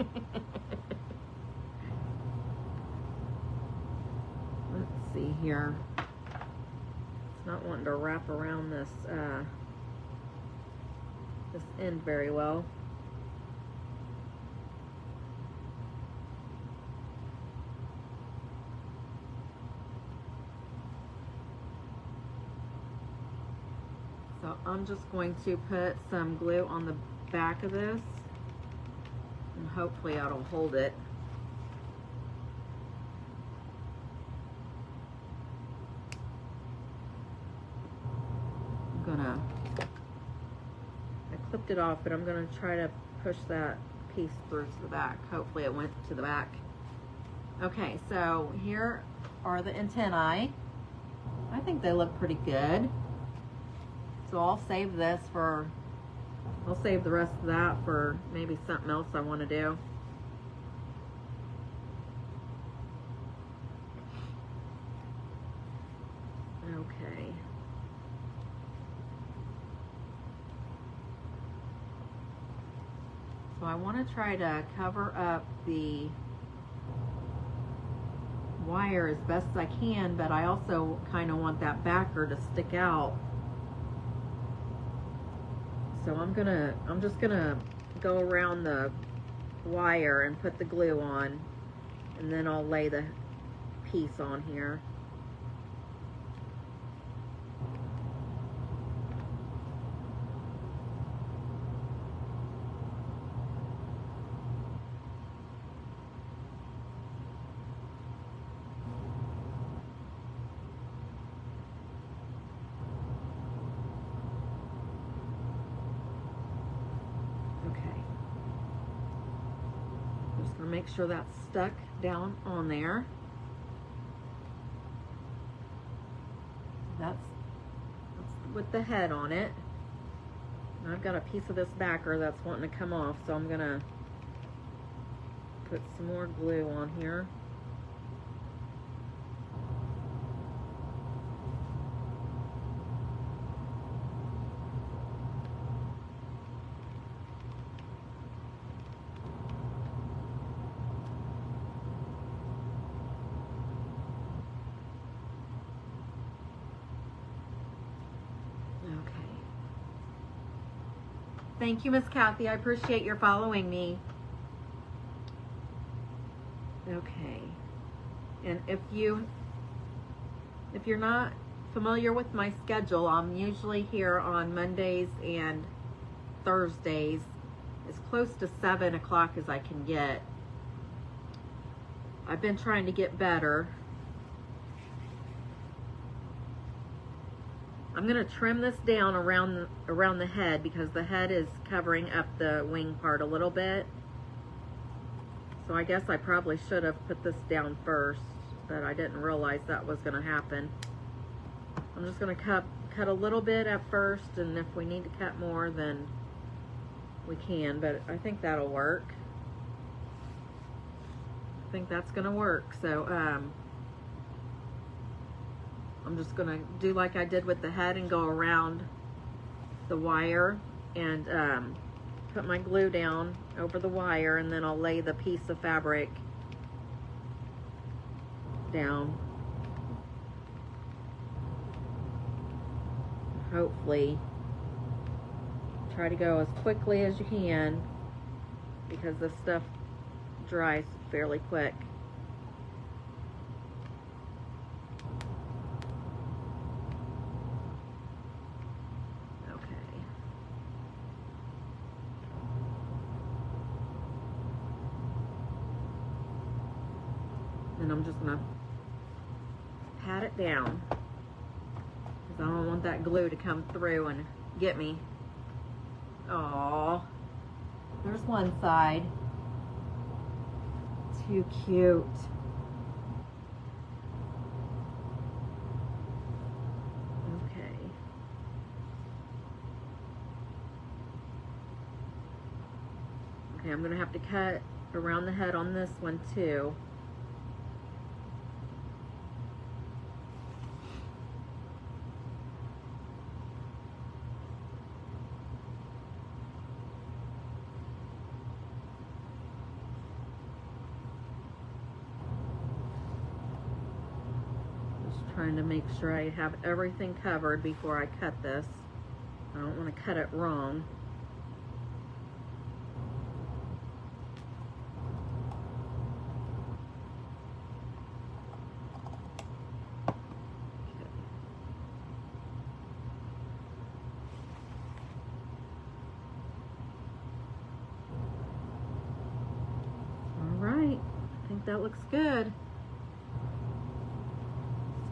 see here. It's not wanting to wrap around this this end very well. So I'm just going to put some glue on the back of this, and hopefully that'll hold it. I clipped it off, but I'm gonna try to push that piece through to the back. Hopefully it went to the back. Okay, so here are the antennae. I think they look pretty good. So I'll save this for, I'll save the rest of that for maybe something else I want to do. Okay. So I want to try to cover up the wire as best as I can, but I also kind of want that backer to stick out. So I'm just gonna go around the wire and put the glue on, and then I'll lay the piece on here. Make sure that's stuck down on there. That's with the head on it. And I've got a piece of this backer that's wanting to come off, so I'm gonna put some more glue on here. Thank you, Miss Kathy. I appreciate your following me. Okay. And if you're not familiar with my schedule, I'm usually here on Mondays and Thursdays as close to 7 o'clock as I can get. I've been trying to get better. I'm going to trim this down around the head because the head is covering up the wing part a little bit. So I guess I probably should have put this down first, but I didn't realize that was going to happen. I'm just going to cut a little bit at first, and if we need to cut more, then we can, but I think that'll work. I think that's going to work. So I'm just going to do like I did with the head and go around the wire and put my glue down over the wire, and then I'll lay the piece of fabric down. Hopefully try to go as quickly as you can because this stuff dries fairly quick. Okay. And I'm just gonna pat it down because I don't want that glue to come through and get me. Oh, there's one side. Too cute. Okay. Okay, I'm gonna have to cut around the head on this one too. Trying to make sure I have everything covered before I cut this. I don't want to cut it wrong. Okay. All right, I think that looks good.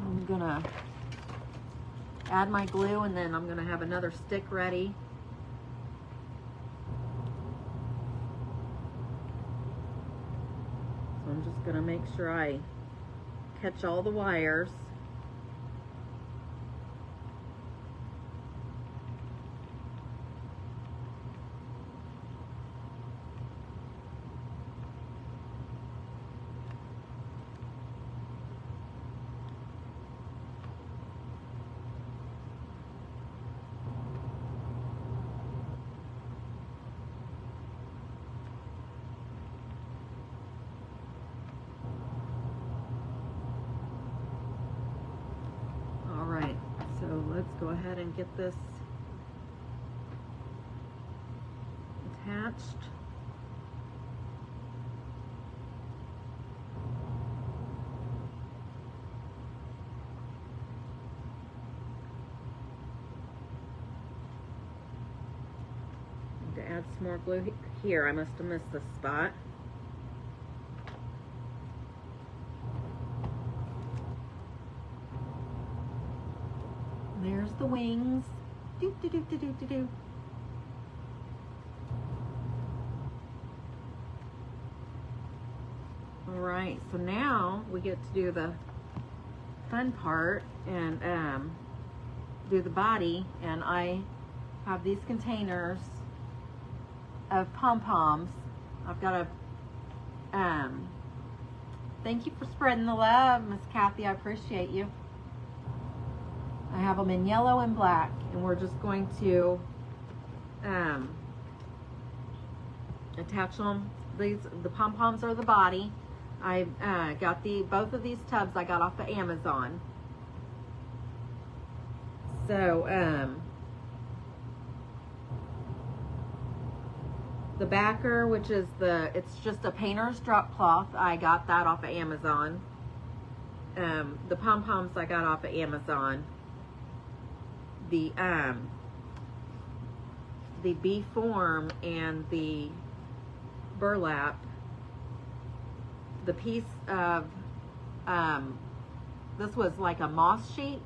I'm gonna add my glue, and then I'm gonna have another stick ready. So I'm just gonna make sure I catch all the wires. Let's go ahead and get this attached. Need to add some more glue here. I must have missed this spot. There's the wings. Do, do, do, do, do, do, do. All right, so now we get to do the fun part and do the body. And I have these containers of pom-poms. I've got a, thank you for spreading the love, Miss Kathy, I appreciate you. I have them in yellow and black, and we're just going to attach them. The pom-poms are the body. I got both of these tubs I got off of Amazon. So the backer, which is it's just a painter's drop cloth. I got that off of Amazon. The pom-poms I got off of Amazon. The bee form and the burlap. The piece of, this was like a moss sheet,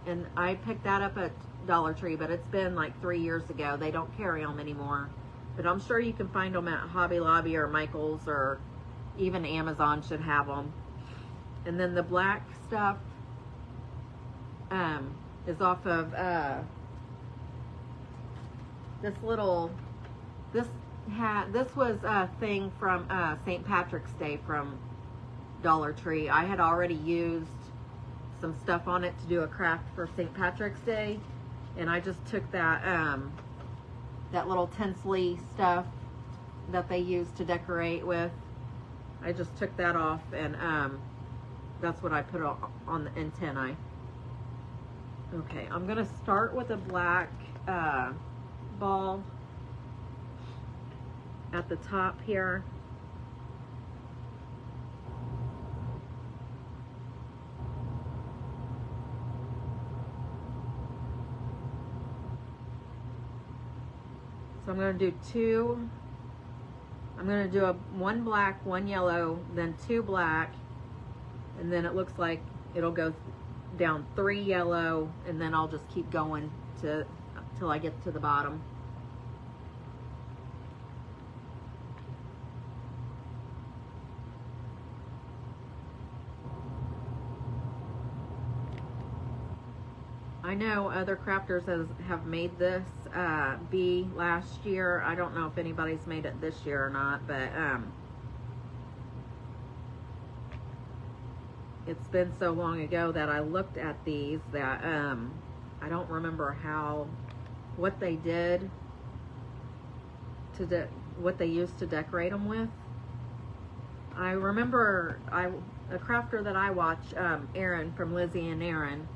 and I picked that up at Dollar Tree, but it's been like 3 years ago. They don't carry them anymore, but I'm sure you can find them at Hobby Lobby or Michael's, or even Amazon should have them. And then the black stuff is off of this was a thing from St. Patrick's Day from Dollar Tree. I had already used some stuff on it to do a craft for St. Patrick's Day, and I just took that that little tinsely stuff that they use to decorate with. I just took that off, and that's what I put on the antennae. Okay, I'm gonna start with a black ball at the top here. So I'm going to do two. I'm going to do one black, one yellow, then two black, and then it looks like it'll go down 3 yellow, and then I'll just keep going till I get to the bottom. I know other crafters have made this bee last year. I don't know if anybody's made it this year or not, but it's been so long ago that I looked at these that I don't remember what they did what they used to decorate them with. I remember a crafter that I watch, Erin from Lizzie and Erin,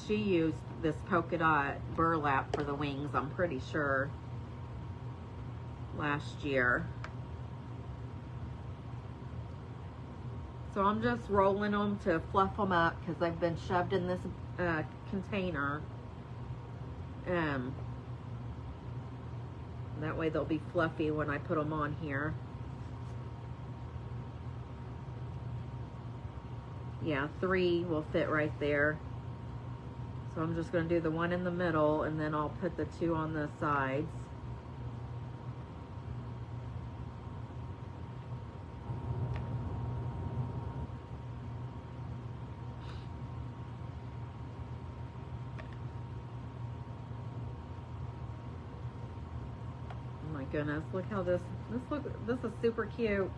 she used this polka dot burlap for the wings, I'm pretty sure, last year. So I'm just rolling them to fluff them up because they've been shoved in this container. That way they'll be fluffy when I put them on here. Yeah, 3 will fit right there. So I'm just going to do the one in the middle, and then I'll put the 2 on the sides. Oh my goodness, look how this is super cute.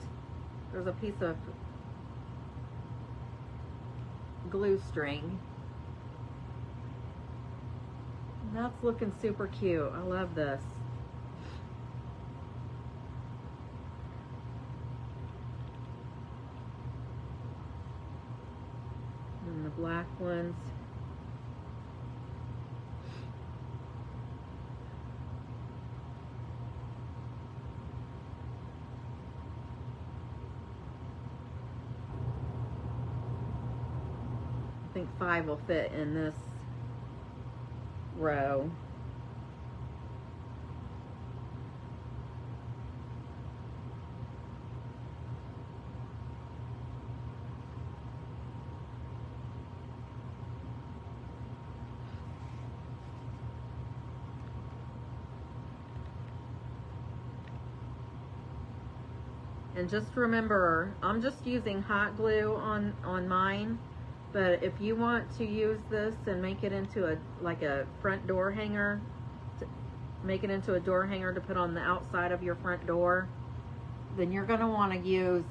There's a piece of glue string. That's looking super cute. I love this. And the black ones. I think 5 will fit in this row. And just remember, I'm just using hot glue on mine. But if you want to use this and make it into a front door hanger, make it into a door hanger to put on the outside of your front door, then you're going to want to use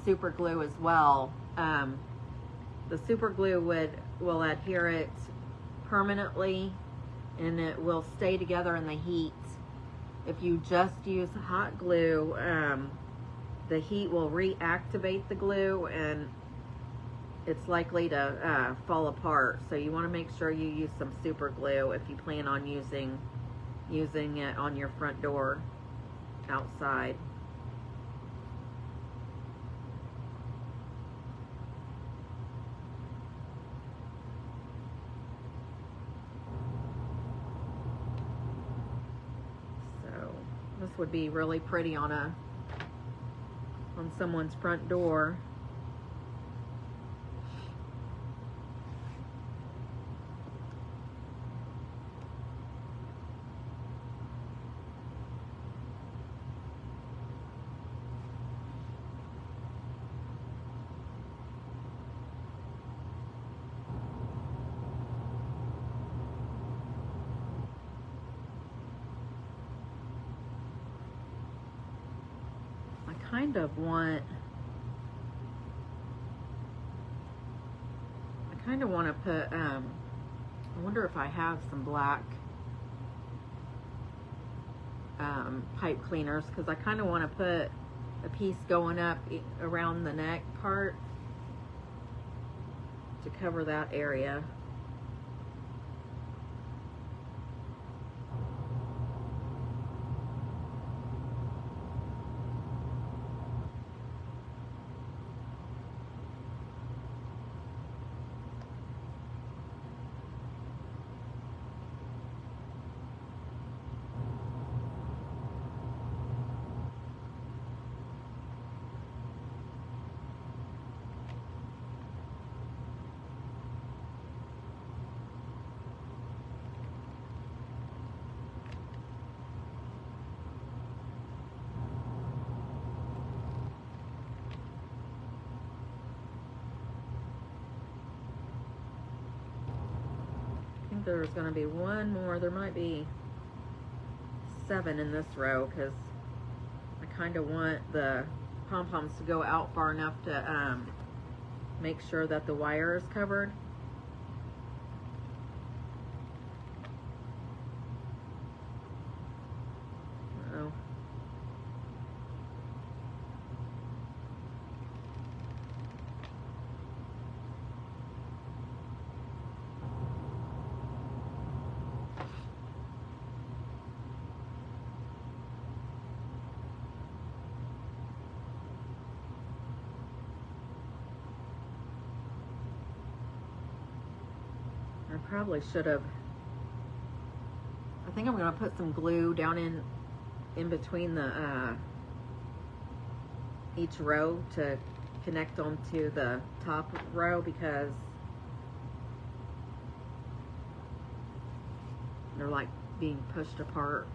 super glue as well. The super glue will adhere it permanently, and it will stay together in the heat. If you just use hot glue, the heat will reactivate the glue, and it's likely to fall apart. So you want to make sure you use some super glue if you plan on using using it on your front door outside. So this would be really pretty on someone's front door. I kind of want to put, I wonder if I have some black pipe cleaners, because I kind of want to put a piece going up around the neck part to cover that area. There's going to be one more. There might be 7 in this row, because I kind of want the pom-poms to go out far enough to make sure that the wire is covered. Uh-oh. I probably should have. I think I'm going to put some glue down in between the each row to connect them to the top row, because they're like being pushed apart.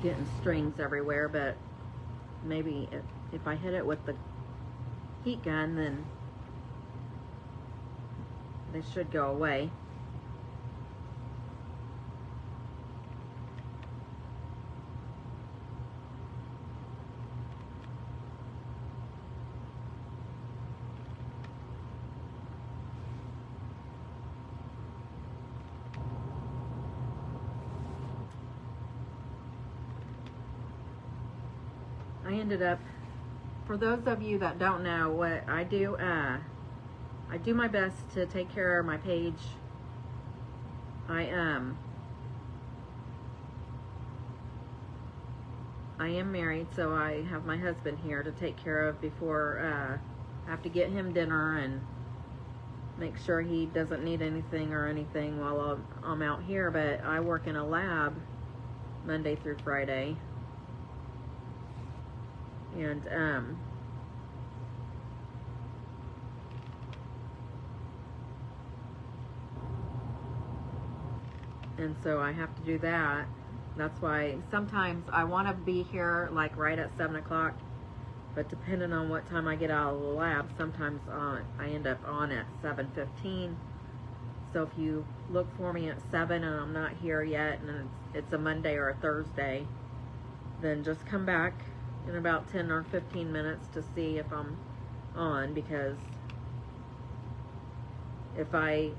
Getting strings everywhere, but maybe if I hit it with the heat gun, then they should go away. I ended up, for those of you that don't know what I do my best to take care of my page. I am married, so I have my husband here to take care of before I have to get him dinner and make sure he doesn't need anything or anything while I'm out here. But I work in a lab Monday through Friday. And so I have to do that. That's why sometimes I want to be here like right at 7 o'clock, but depending on what time I get out of the lab, sometimes I end up on at 7:15 So if you look for me at 7 and I'm not here yet, and it's a Monday or a Thursday, then just come back in about 10 or 15 minutes to see if I'm on, because if I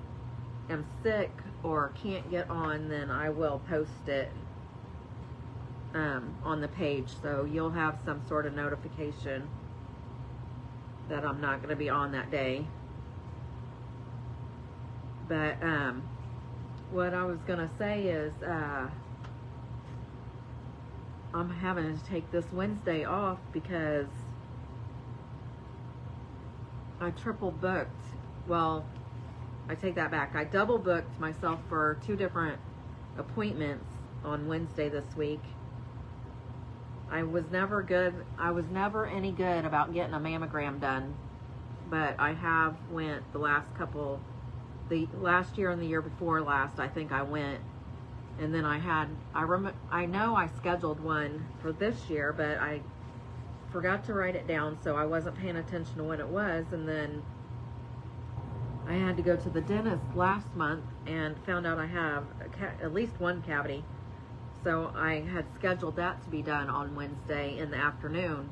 am sick or can't get on, then I will post it on the page, so you'll have some sort of notification that I'm not going to be on that day. But what I was going to say is I'm having to take this Wednesday off because I triple booked. Well, I take that back. I double booked myself for 2 different appointments on Wednesday this week. I was never any good about getting a mammogram done, but I have went the last year and the year before last. I think I went, and then I know I scheduled one for this year, but I forgot to write it down, so I wasn't paying attention to when it was, and then I had to go to the dentist last month and found out I have at least one cavity. So I had scheduled that to be done on Wednesday in the afternoon.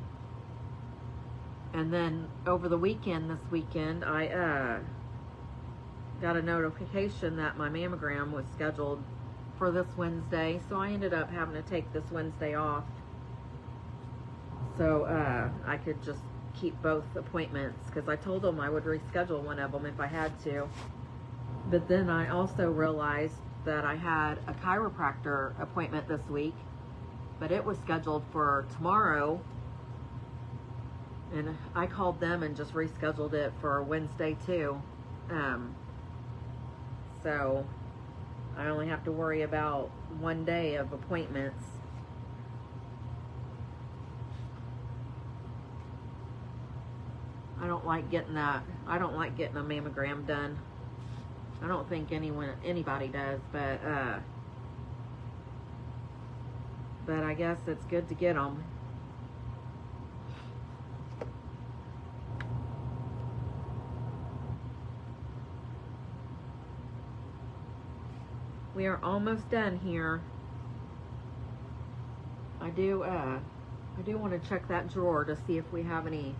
And then over the weekend, this weekend, I got a notification that my mammogram was scheduled for this Wednesday. So I ended up having to take this Wednesday off, so I could just keep both appointments, because I told them I would reschedule one of them if I had to. But then I also realized that I had a chiropractor appointment this week, but it was scheduled for tomorrow, and I called them and just rescheduled it for Wednesday too. So I only have to worry about one day of appointments. I don't like getting a mammogram done. I don't think anybody does, but I guess it's good to get them. We are almost done here. I do want to check that drawer to see if we have any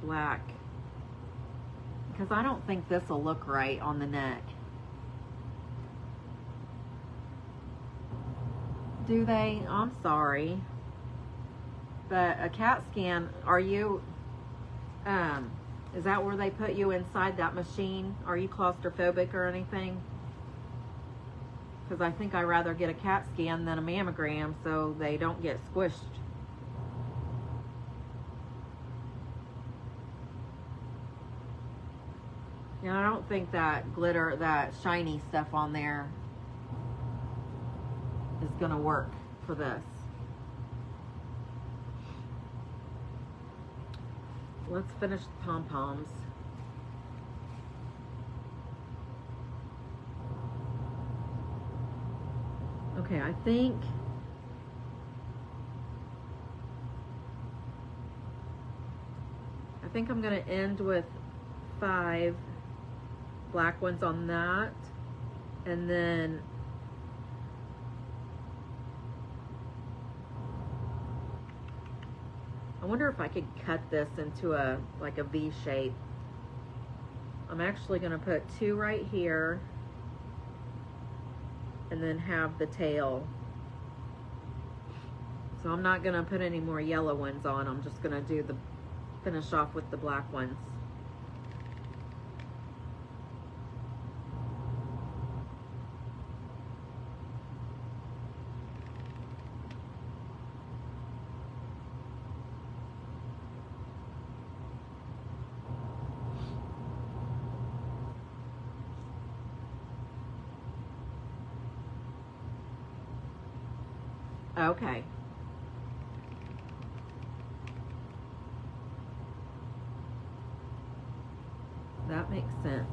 black, because I don't think this will look right on the neck. Do they? I'm sorry, but a CAT scan, is that where they put you inside that machine? Are you claustrophobic or anything? Because I think I'd rather get a CAT scan than a mammogram so they don't get squished. You know, I don't think that glitter, that shiny stuff on there is going to work for this. Let's finish the pom-poms. Okay, I think I'm going to end with 5 black ones on that, and then I wonder if I could cut this into like a V shape. I'm actually going to put 2 right here and then have the tail. So I'm not going to put any more yellow ones on. I'm just going to finish off with the black ones. Okay. That makes sense.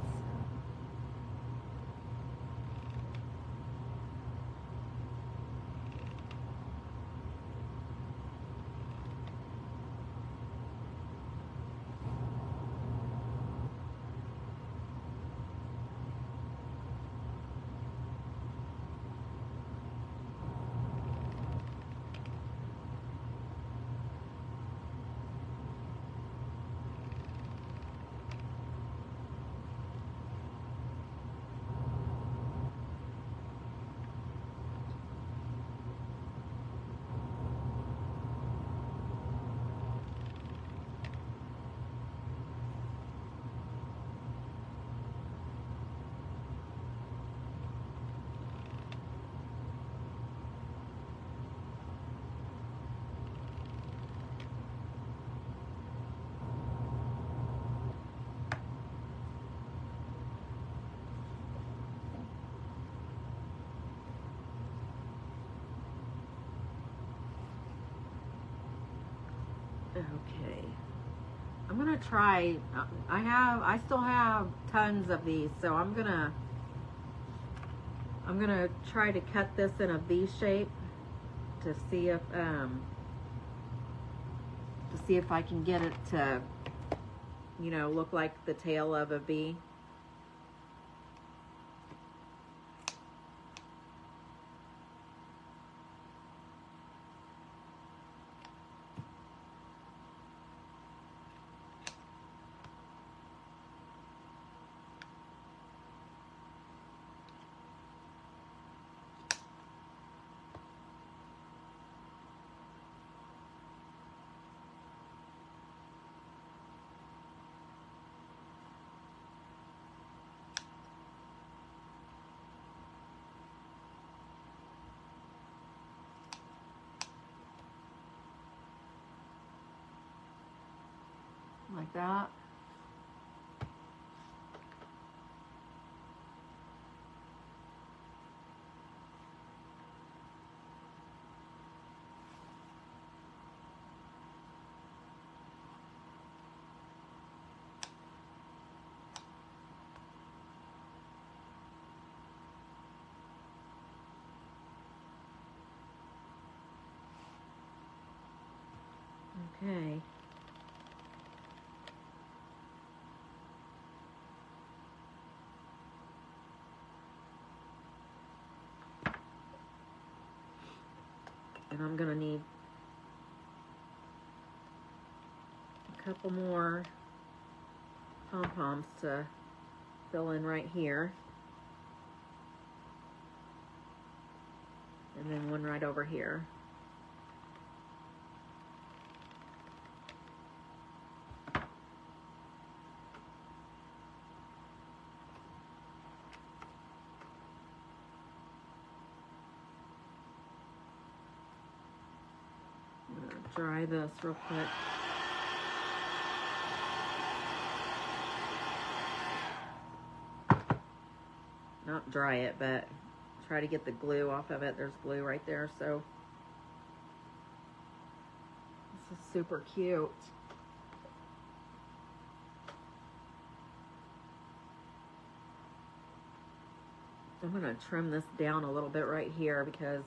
Okay. I'm gonna try, I still have tons of these, so I'm gonna try to cut this in a V shape to see if I can get it to, you know, look like the tail of a V. Like that. Okay. And I'm gonna need a couple more pom-poms to fill in right here. And then one right over here. I'm gonna dry this real quick. Not dry it, but try to get the glue off of it. There's glue right there, so this is super cute. I'm gonna trim this down a little bit right here because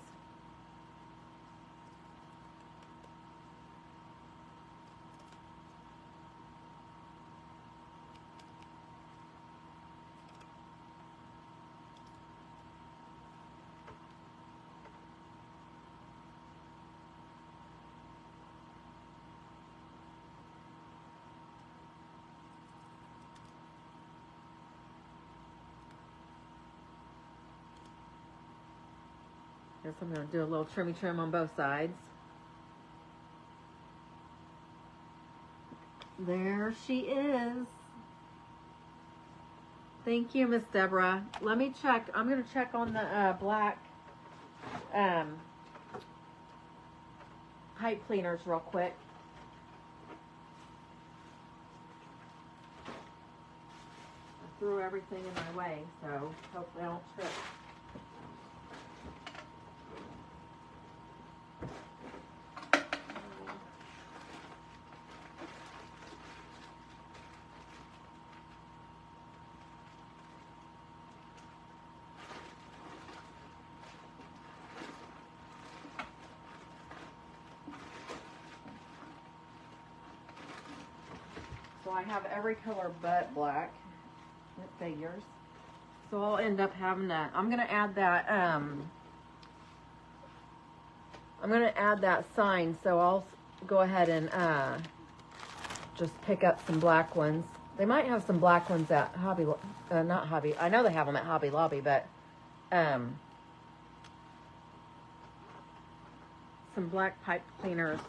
guess I'm gonna do a little trim on both sides. There she is. Thank you, Miss Deborah. Let me check. I'm gonna check on the black pipe cleaners real quick. I threw everything in my way, so hopefully I don't trip. So I have every color but black. It figures. So I'll end up having that. I'm gonna add that sign, so I'll go ahead and just pick up some black ones. They might have some black ones at Hobby, not Hobby. I know they have them at Hobby Lobby, but some black pipe cleaners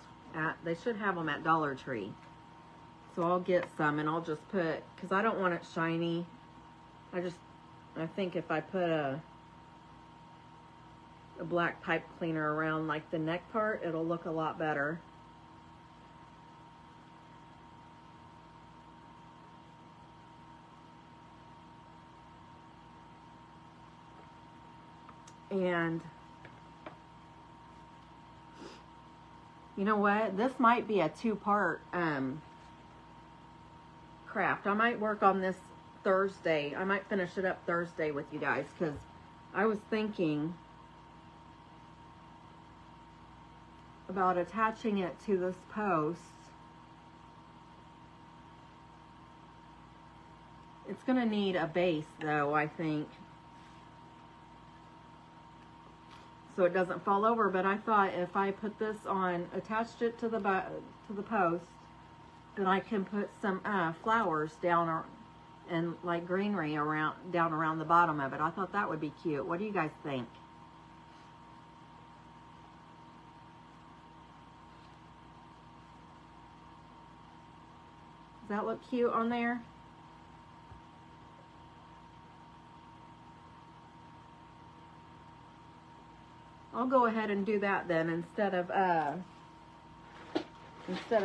they should have them at Dollar Tree. So I'll get some and I'll just put, because I don't want it shiny. I think if I put a black pipe cleaner around like the neck part, it'll look a lot better. And You know what? This might be a two-part craft. I might work on this Thursday. I might finish it up Thursday with you guys, because I was thinking about attaching it to this post. It's going to need a base though, I think, so it doesn't fall over. But I thought if I put this on, attached it to the post, then I can put some flowers down and like greenery down around the bottom of it. I thought that would be cute. What do you guys think? Does that look cute on there? I'll go ahead and do that then, instead of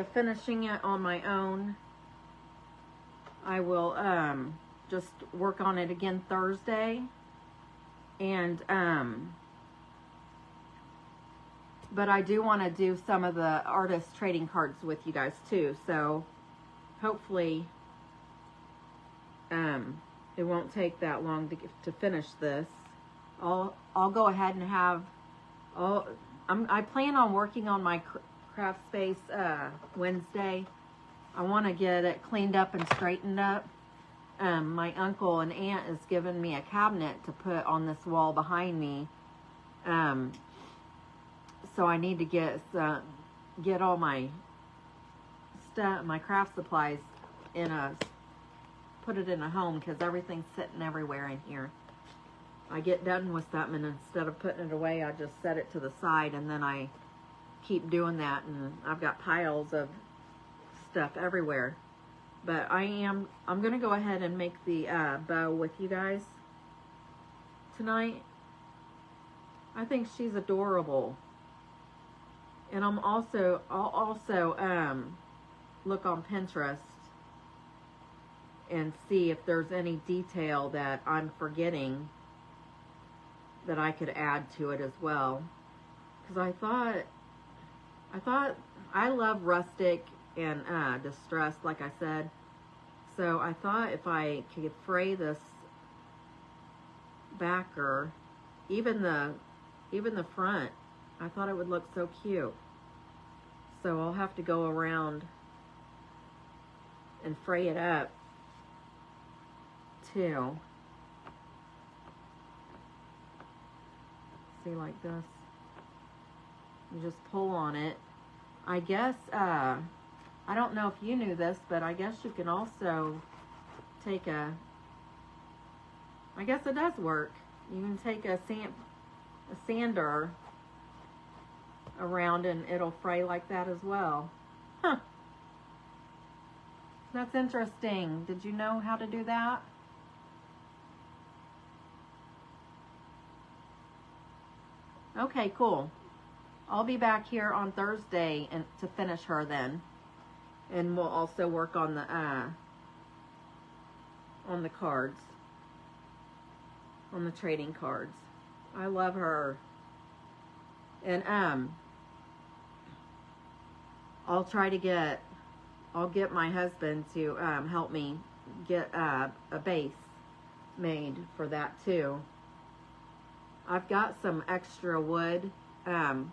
finishing it on my own. I will just work on it again Thursday, and but I do want to do some of the artist trading cards with you guys too, so hopefully it won't take that long to finish this. I'll go ahead and have I plan on working on my craft space Wednesday. I want to get it cleaned up and straightened up. My uncle and aunt has given me a cabinet to put on this wall behind me. So I need to get all my stuff, my craft supplies, put it in a home, because everything's sitting everywhere in here. I get done with something, and instead of putting it away, I just set it to the side, and then I keep doing that, and I've got piles of stuff everywhere. But I'm gonna go ahead and make the bow with you guys tonight. I think she's adorable, and I'll also look on Pinterest and see if there's any detail that I'm forgetting that I could add to it as well. Because I thought I love rustic and distressed, like I said. So I thought if I could fray this backer, even the front, I thought it would look so cute. So I'll have to go around and fray it up too. See, like this. You just pull on it. I guess, I don't know if you knew this, but I guess you can also take I guess it does work. You can take a sander around and it'll fray like that as well. Huh. That's interesting. Did you know how to do that? Okay, cool. I'll be back here on Thursday to finish her then. And we'll also work on the cards. On the trading cards. I love her. And I'll get my husband to help me get a base made for that too. I've got some extra wood in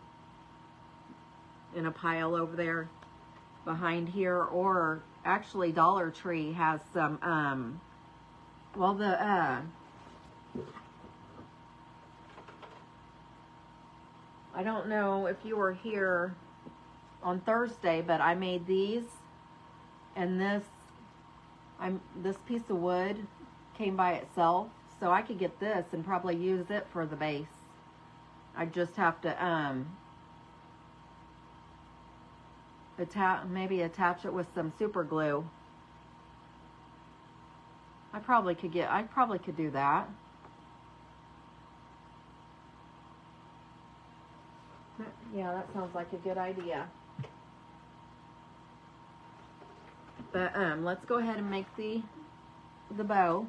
a pile over there behind here, or actually Dollar Tree has some I don't know if you were here on Thursday, but I made these, and this piece of wood came by itself, so I could get this and probably use it for the base. I just have to maybe attach it with some super glue. I probably could do that. Yeah, that sounds like a good idea. But let's go ahead and make the bow.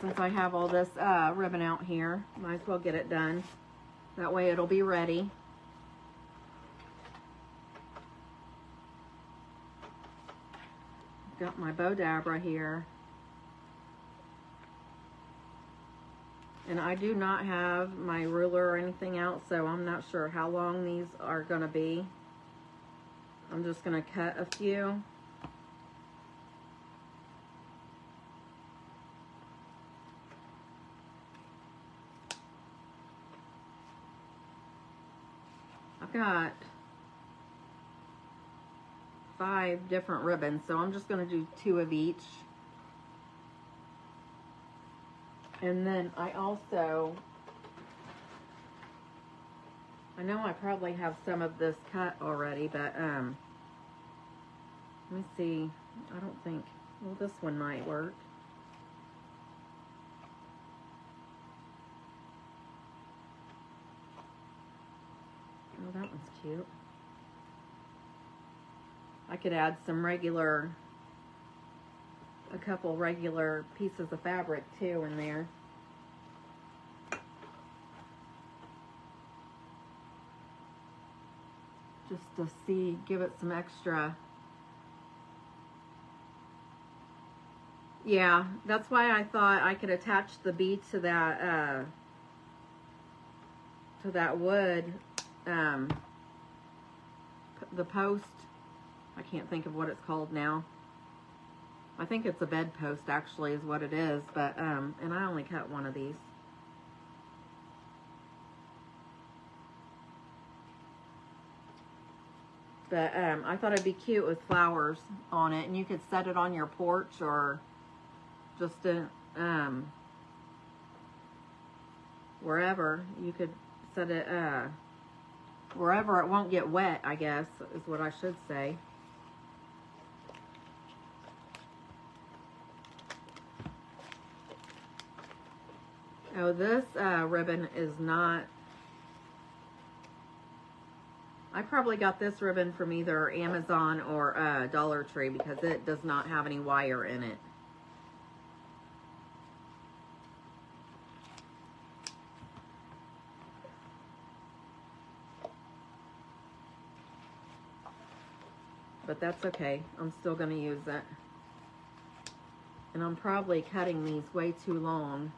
Since I have all this ribbon out here, might as well get it done. That way it'll be ready. got my Bodabra here. And I do not have my ruler or anything out, so I'm not sure how long these are going to be. I'm just going to cut a few. I've got 5 different ribbons, so I'm just going to do 2 of each. And then I also, I know I probably have some of this cut already, but let me see. I don't think, well, this one might work. Oh, that one's cute. I could add some regular, a couple regular pieces of fabric too in there. Just to see, give it some extra. Yeah, that's why I thought I could attach the bead to that wood, the post. I can't think of what it's called now. I think it's a bed post actually is what it is, but and I only cut one of these. But I thought it'd be cute with flowers on it, and you could set it on your porch or just in, wherever. You could set it wherever it won't get wet, I guess, is what I should say. Oh, this ribbon is not... I probably got this ribbon from either Amazon or Dollar Tree because it does not have any wire in it. But that's okay. I'm still going to use it. And I'm probably cutting these way too long.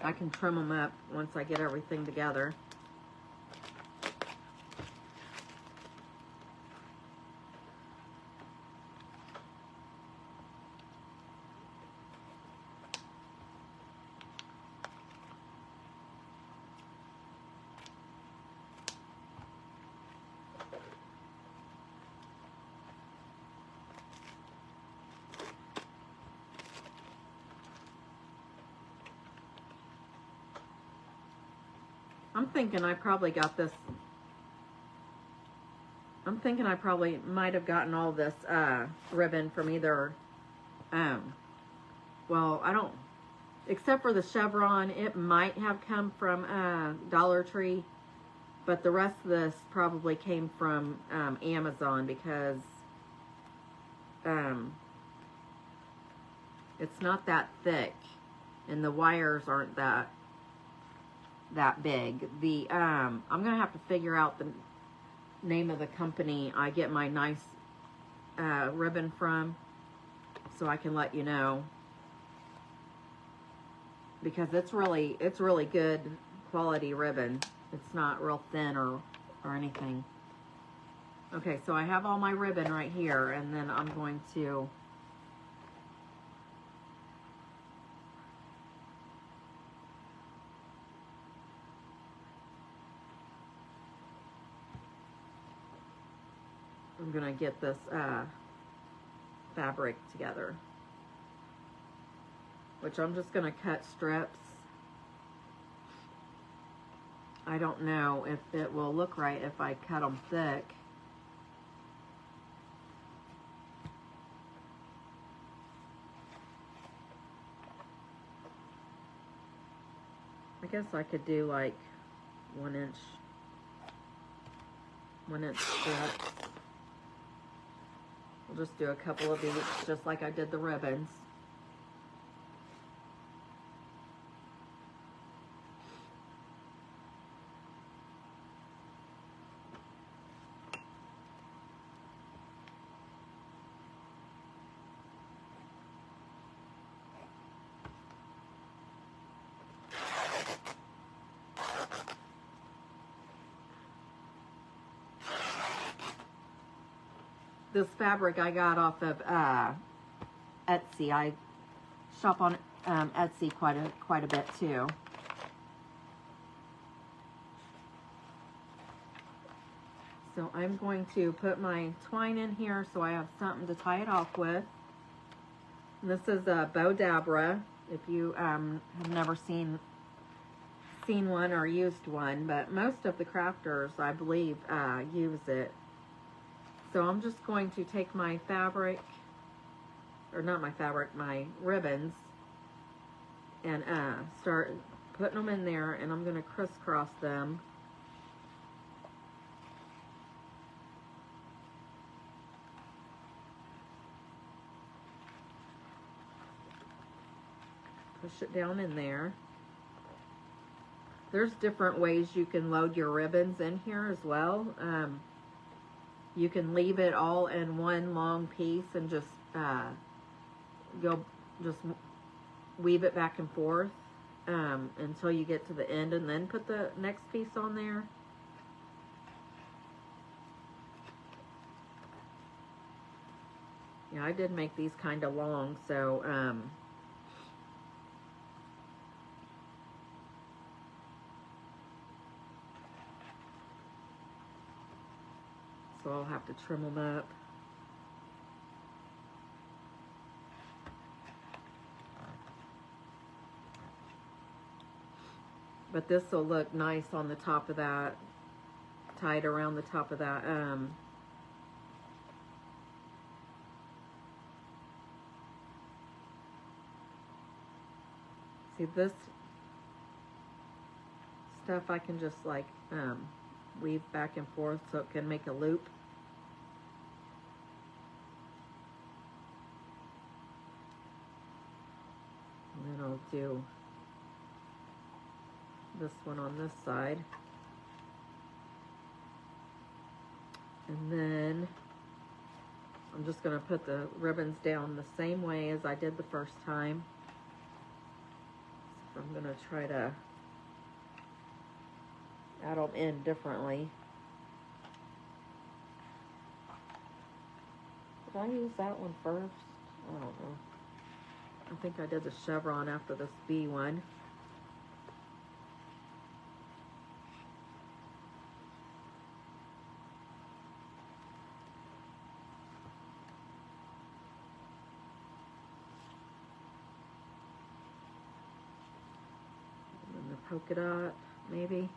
I can trim them up once I get everything together. I'm thinking I probably got this. I'm thinking I probably might have gotten all this ribbon from either, well, I don't, except for the chevron, it might have come from Dollar Tree, but the rest of this probably came from Amazon because it's not that thick and the wires aren't that big. The I'm gonna have to figure out the name of the company I get my nice ribbon from, so I can let you know, because it's really good quality ribbon. It's not real thin or anything. Okay, so I have all my ribbon right here, and then I'm going to get this fabric together, which I'm just gonna cut strips. I don't know if it will look right if I cut them thick. I guess I could do like 1 inch strips. I'll just do a couple of each, just like I did the ribbons. This fabric I got off of Etsy. I shop on Etsy quite a bit too. So I'm going to put my twine in here so I have something to tie it off with. And this is a Bodabra. If you have never seen one or used one, but most of the crafters, I believe, use it. So I'm just going to take my fabric, or not my fabric, my ribbons, and start putting them in there, and I'm going to crisscross them. Push it down in there. There's different ways you can load your ribbons in here as well. You can leave it all in one long piece and just weave it back and forth until you get to the end, and then put the next piece on there. Yeah, I did make these kind of long, so I'll have to trim them up. But this will look nice on the top of that, tied around the top of that. See, this stuff I can just like weave back and forth so it can make a loop. And then I'll do this one on this side. And then I'm just going to put the ribbons down the same way as I did the first time. So I'm going to try to add them in differently. Did I use that one first? I don't know. I think I did the chevron after this bee one. And then the polka dot, maybe?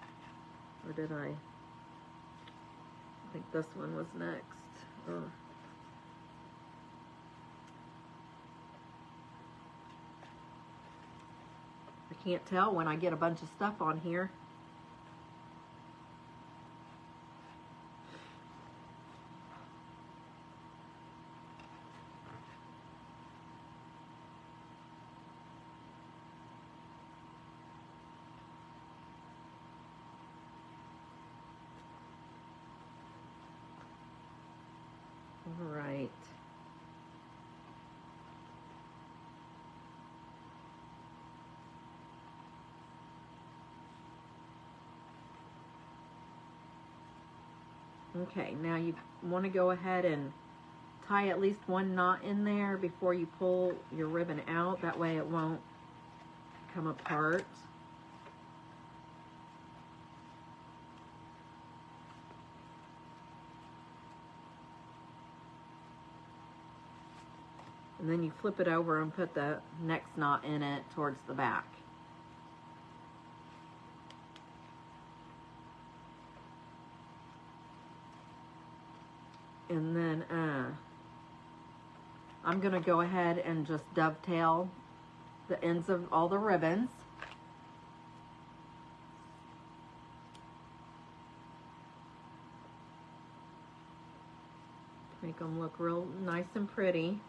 Or did I think this one was next. Or I can't tell when I get a bunch of stuff on here. All right. Okay, now you want to go ahead and tie at least one knot in there before you pull your ribbon out. That way it won't come apart. And then you flip it over and put the next knot in it towards the back. And then I'm going to go ahead and just dovetail the ends of all the ribbons. Make them look real nice and pretty.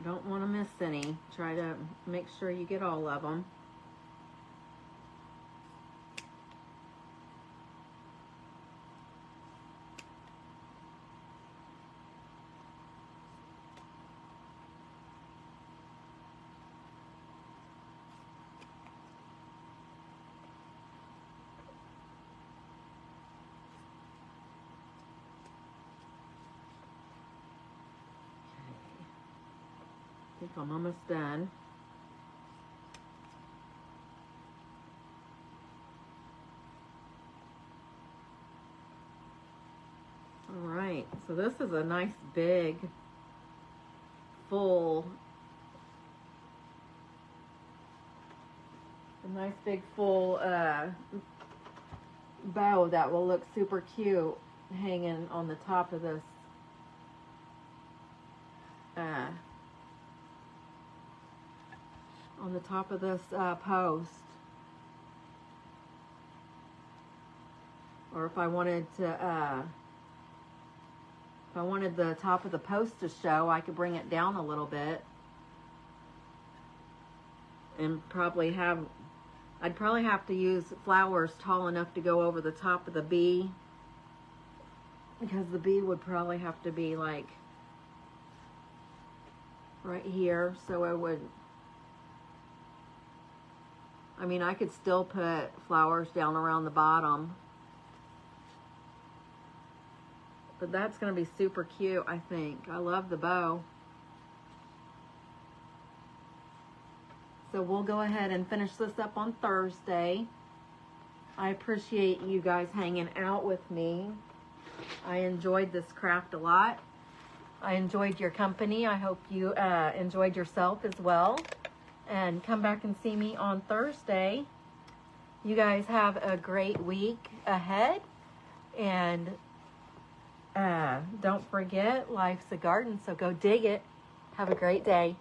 Don't want to miss any. Try to make sure you get all of them. I think I'm almost done. All right, so this is a nice big, full, bow that will look super cute hanging on the top of this post. Or if I wanted to, if I wanted the top of the post to show, I could bring it down a little bit and I'd probably have to use flowers tall enough to go over the top of the bee, because the bee would probably have to be like right here, so I could still put flowers down around the bottom, but that's going to be super cute, I think. I love the bow. So we'll go ahead and finish this up on Thursday. I appreciate you guys hanging out with me. I enjoyed this craft a lot. I enjoyed your company. I hope you enjoyed yourself as well. And come back and see me on Thursday. You guys have a great week ahead. And don't forget, life's a garden, so go dig it. Have a great day.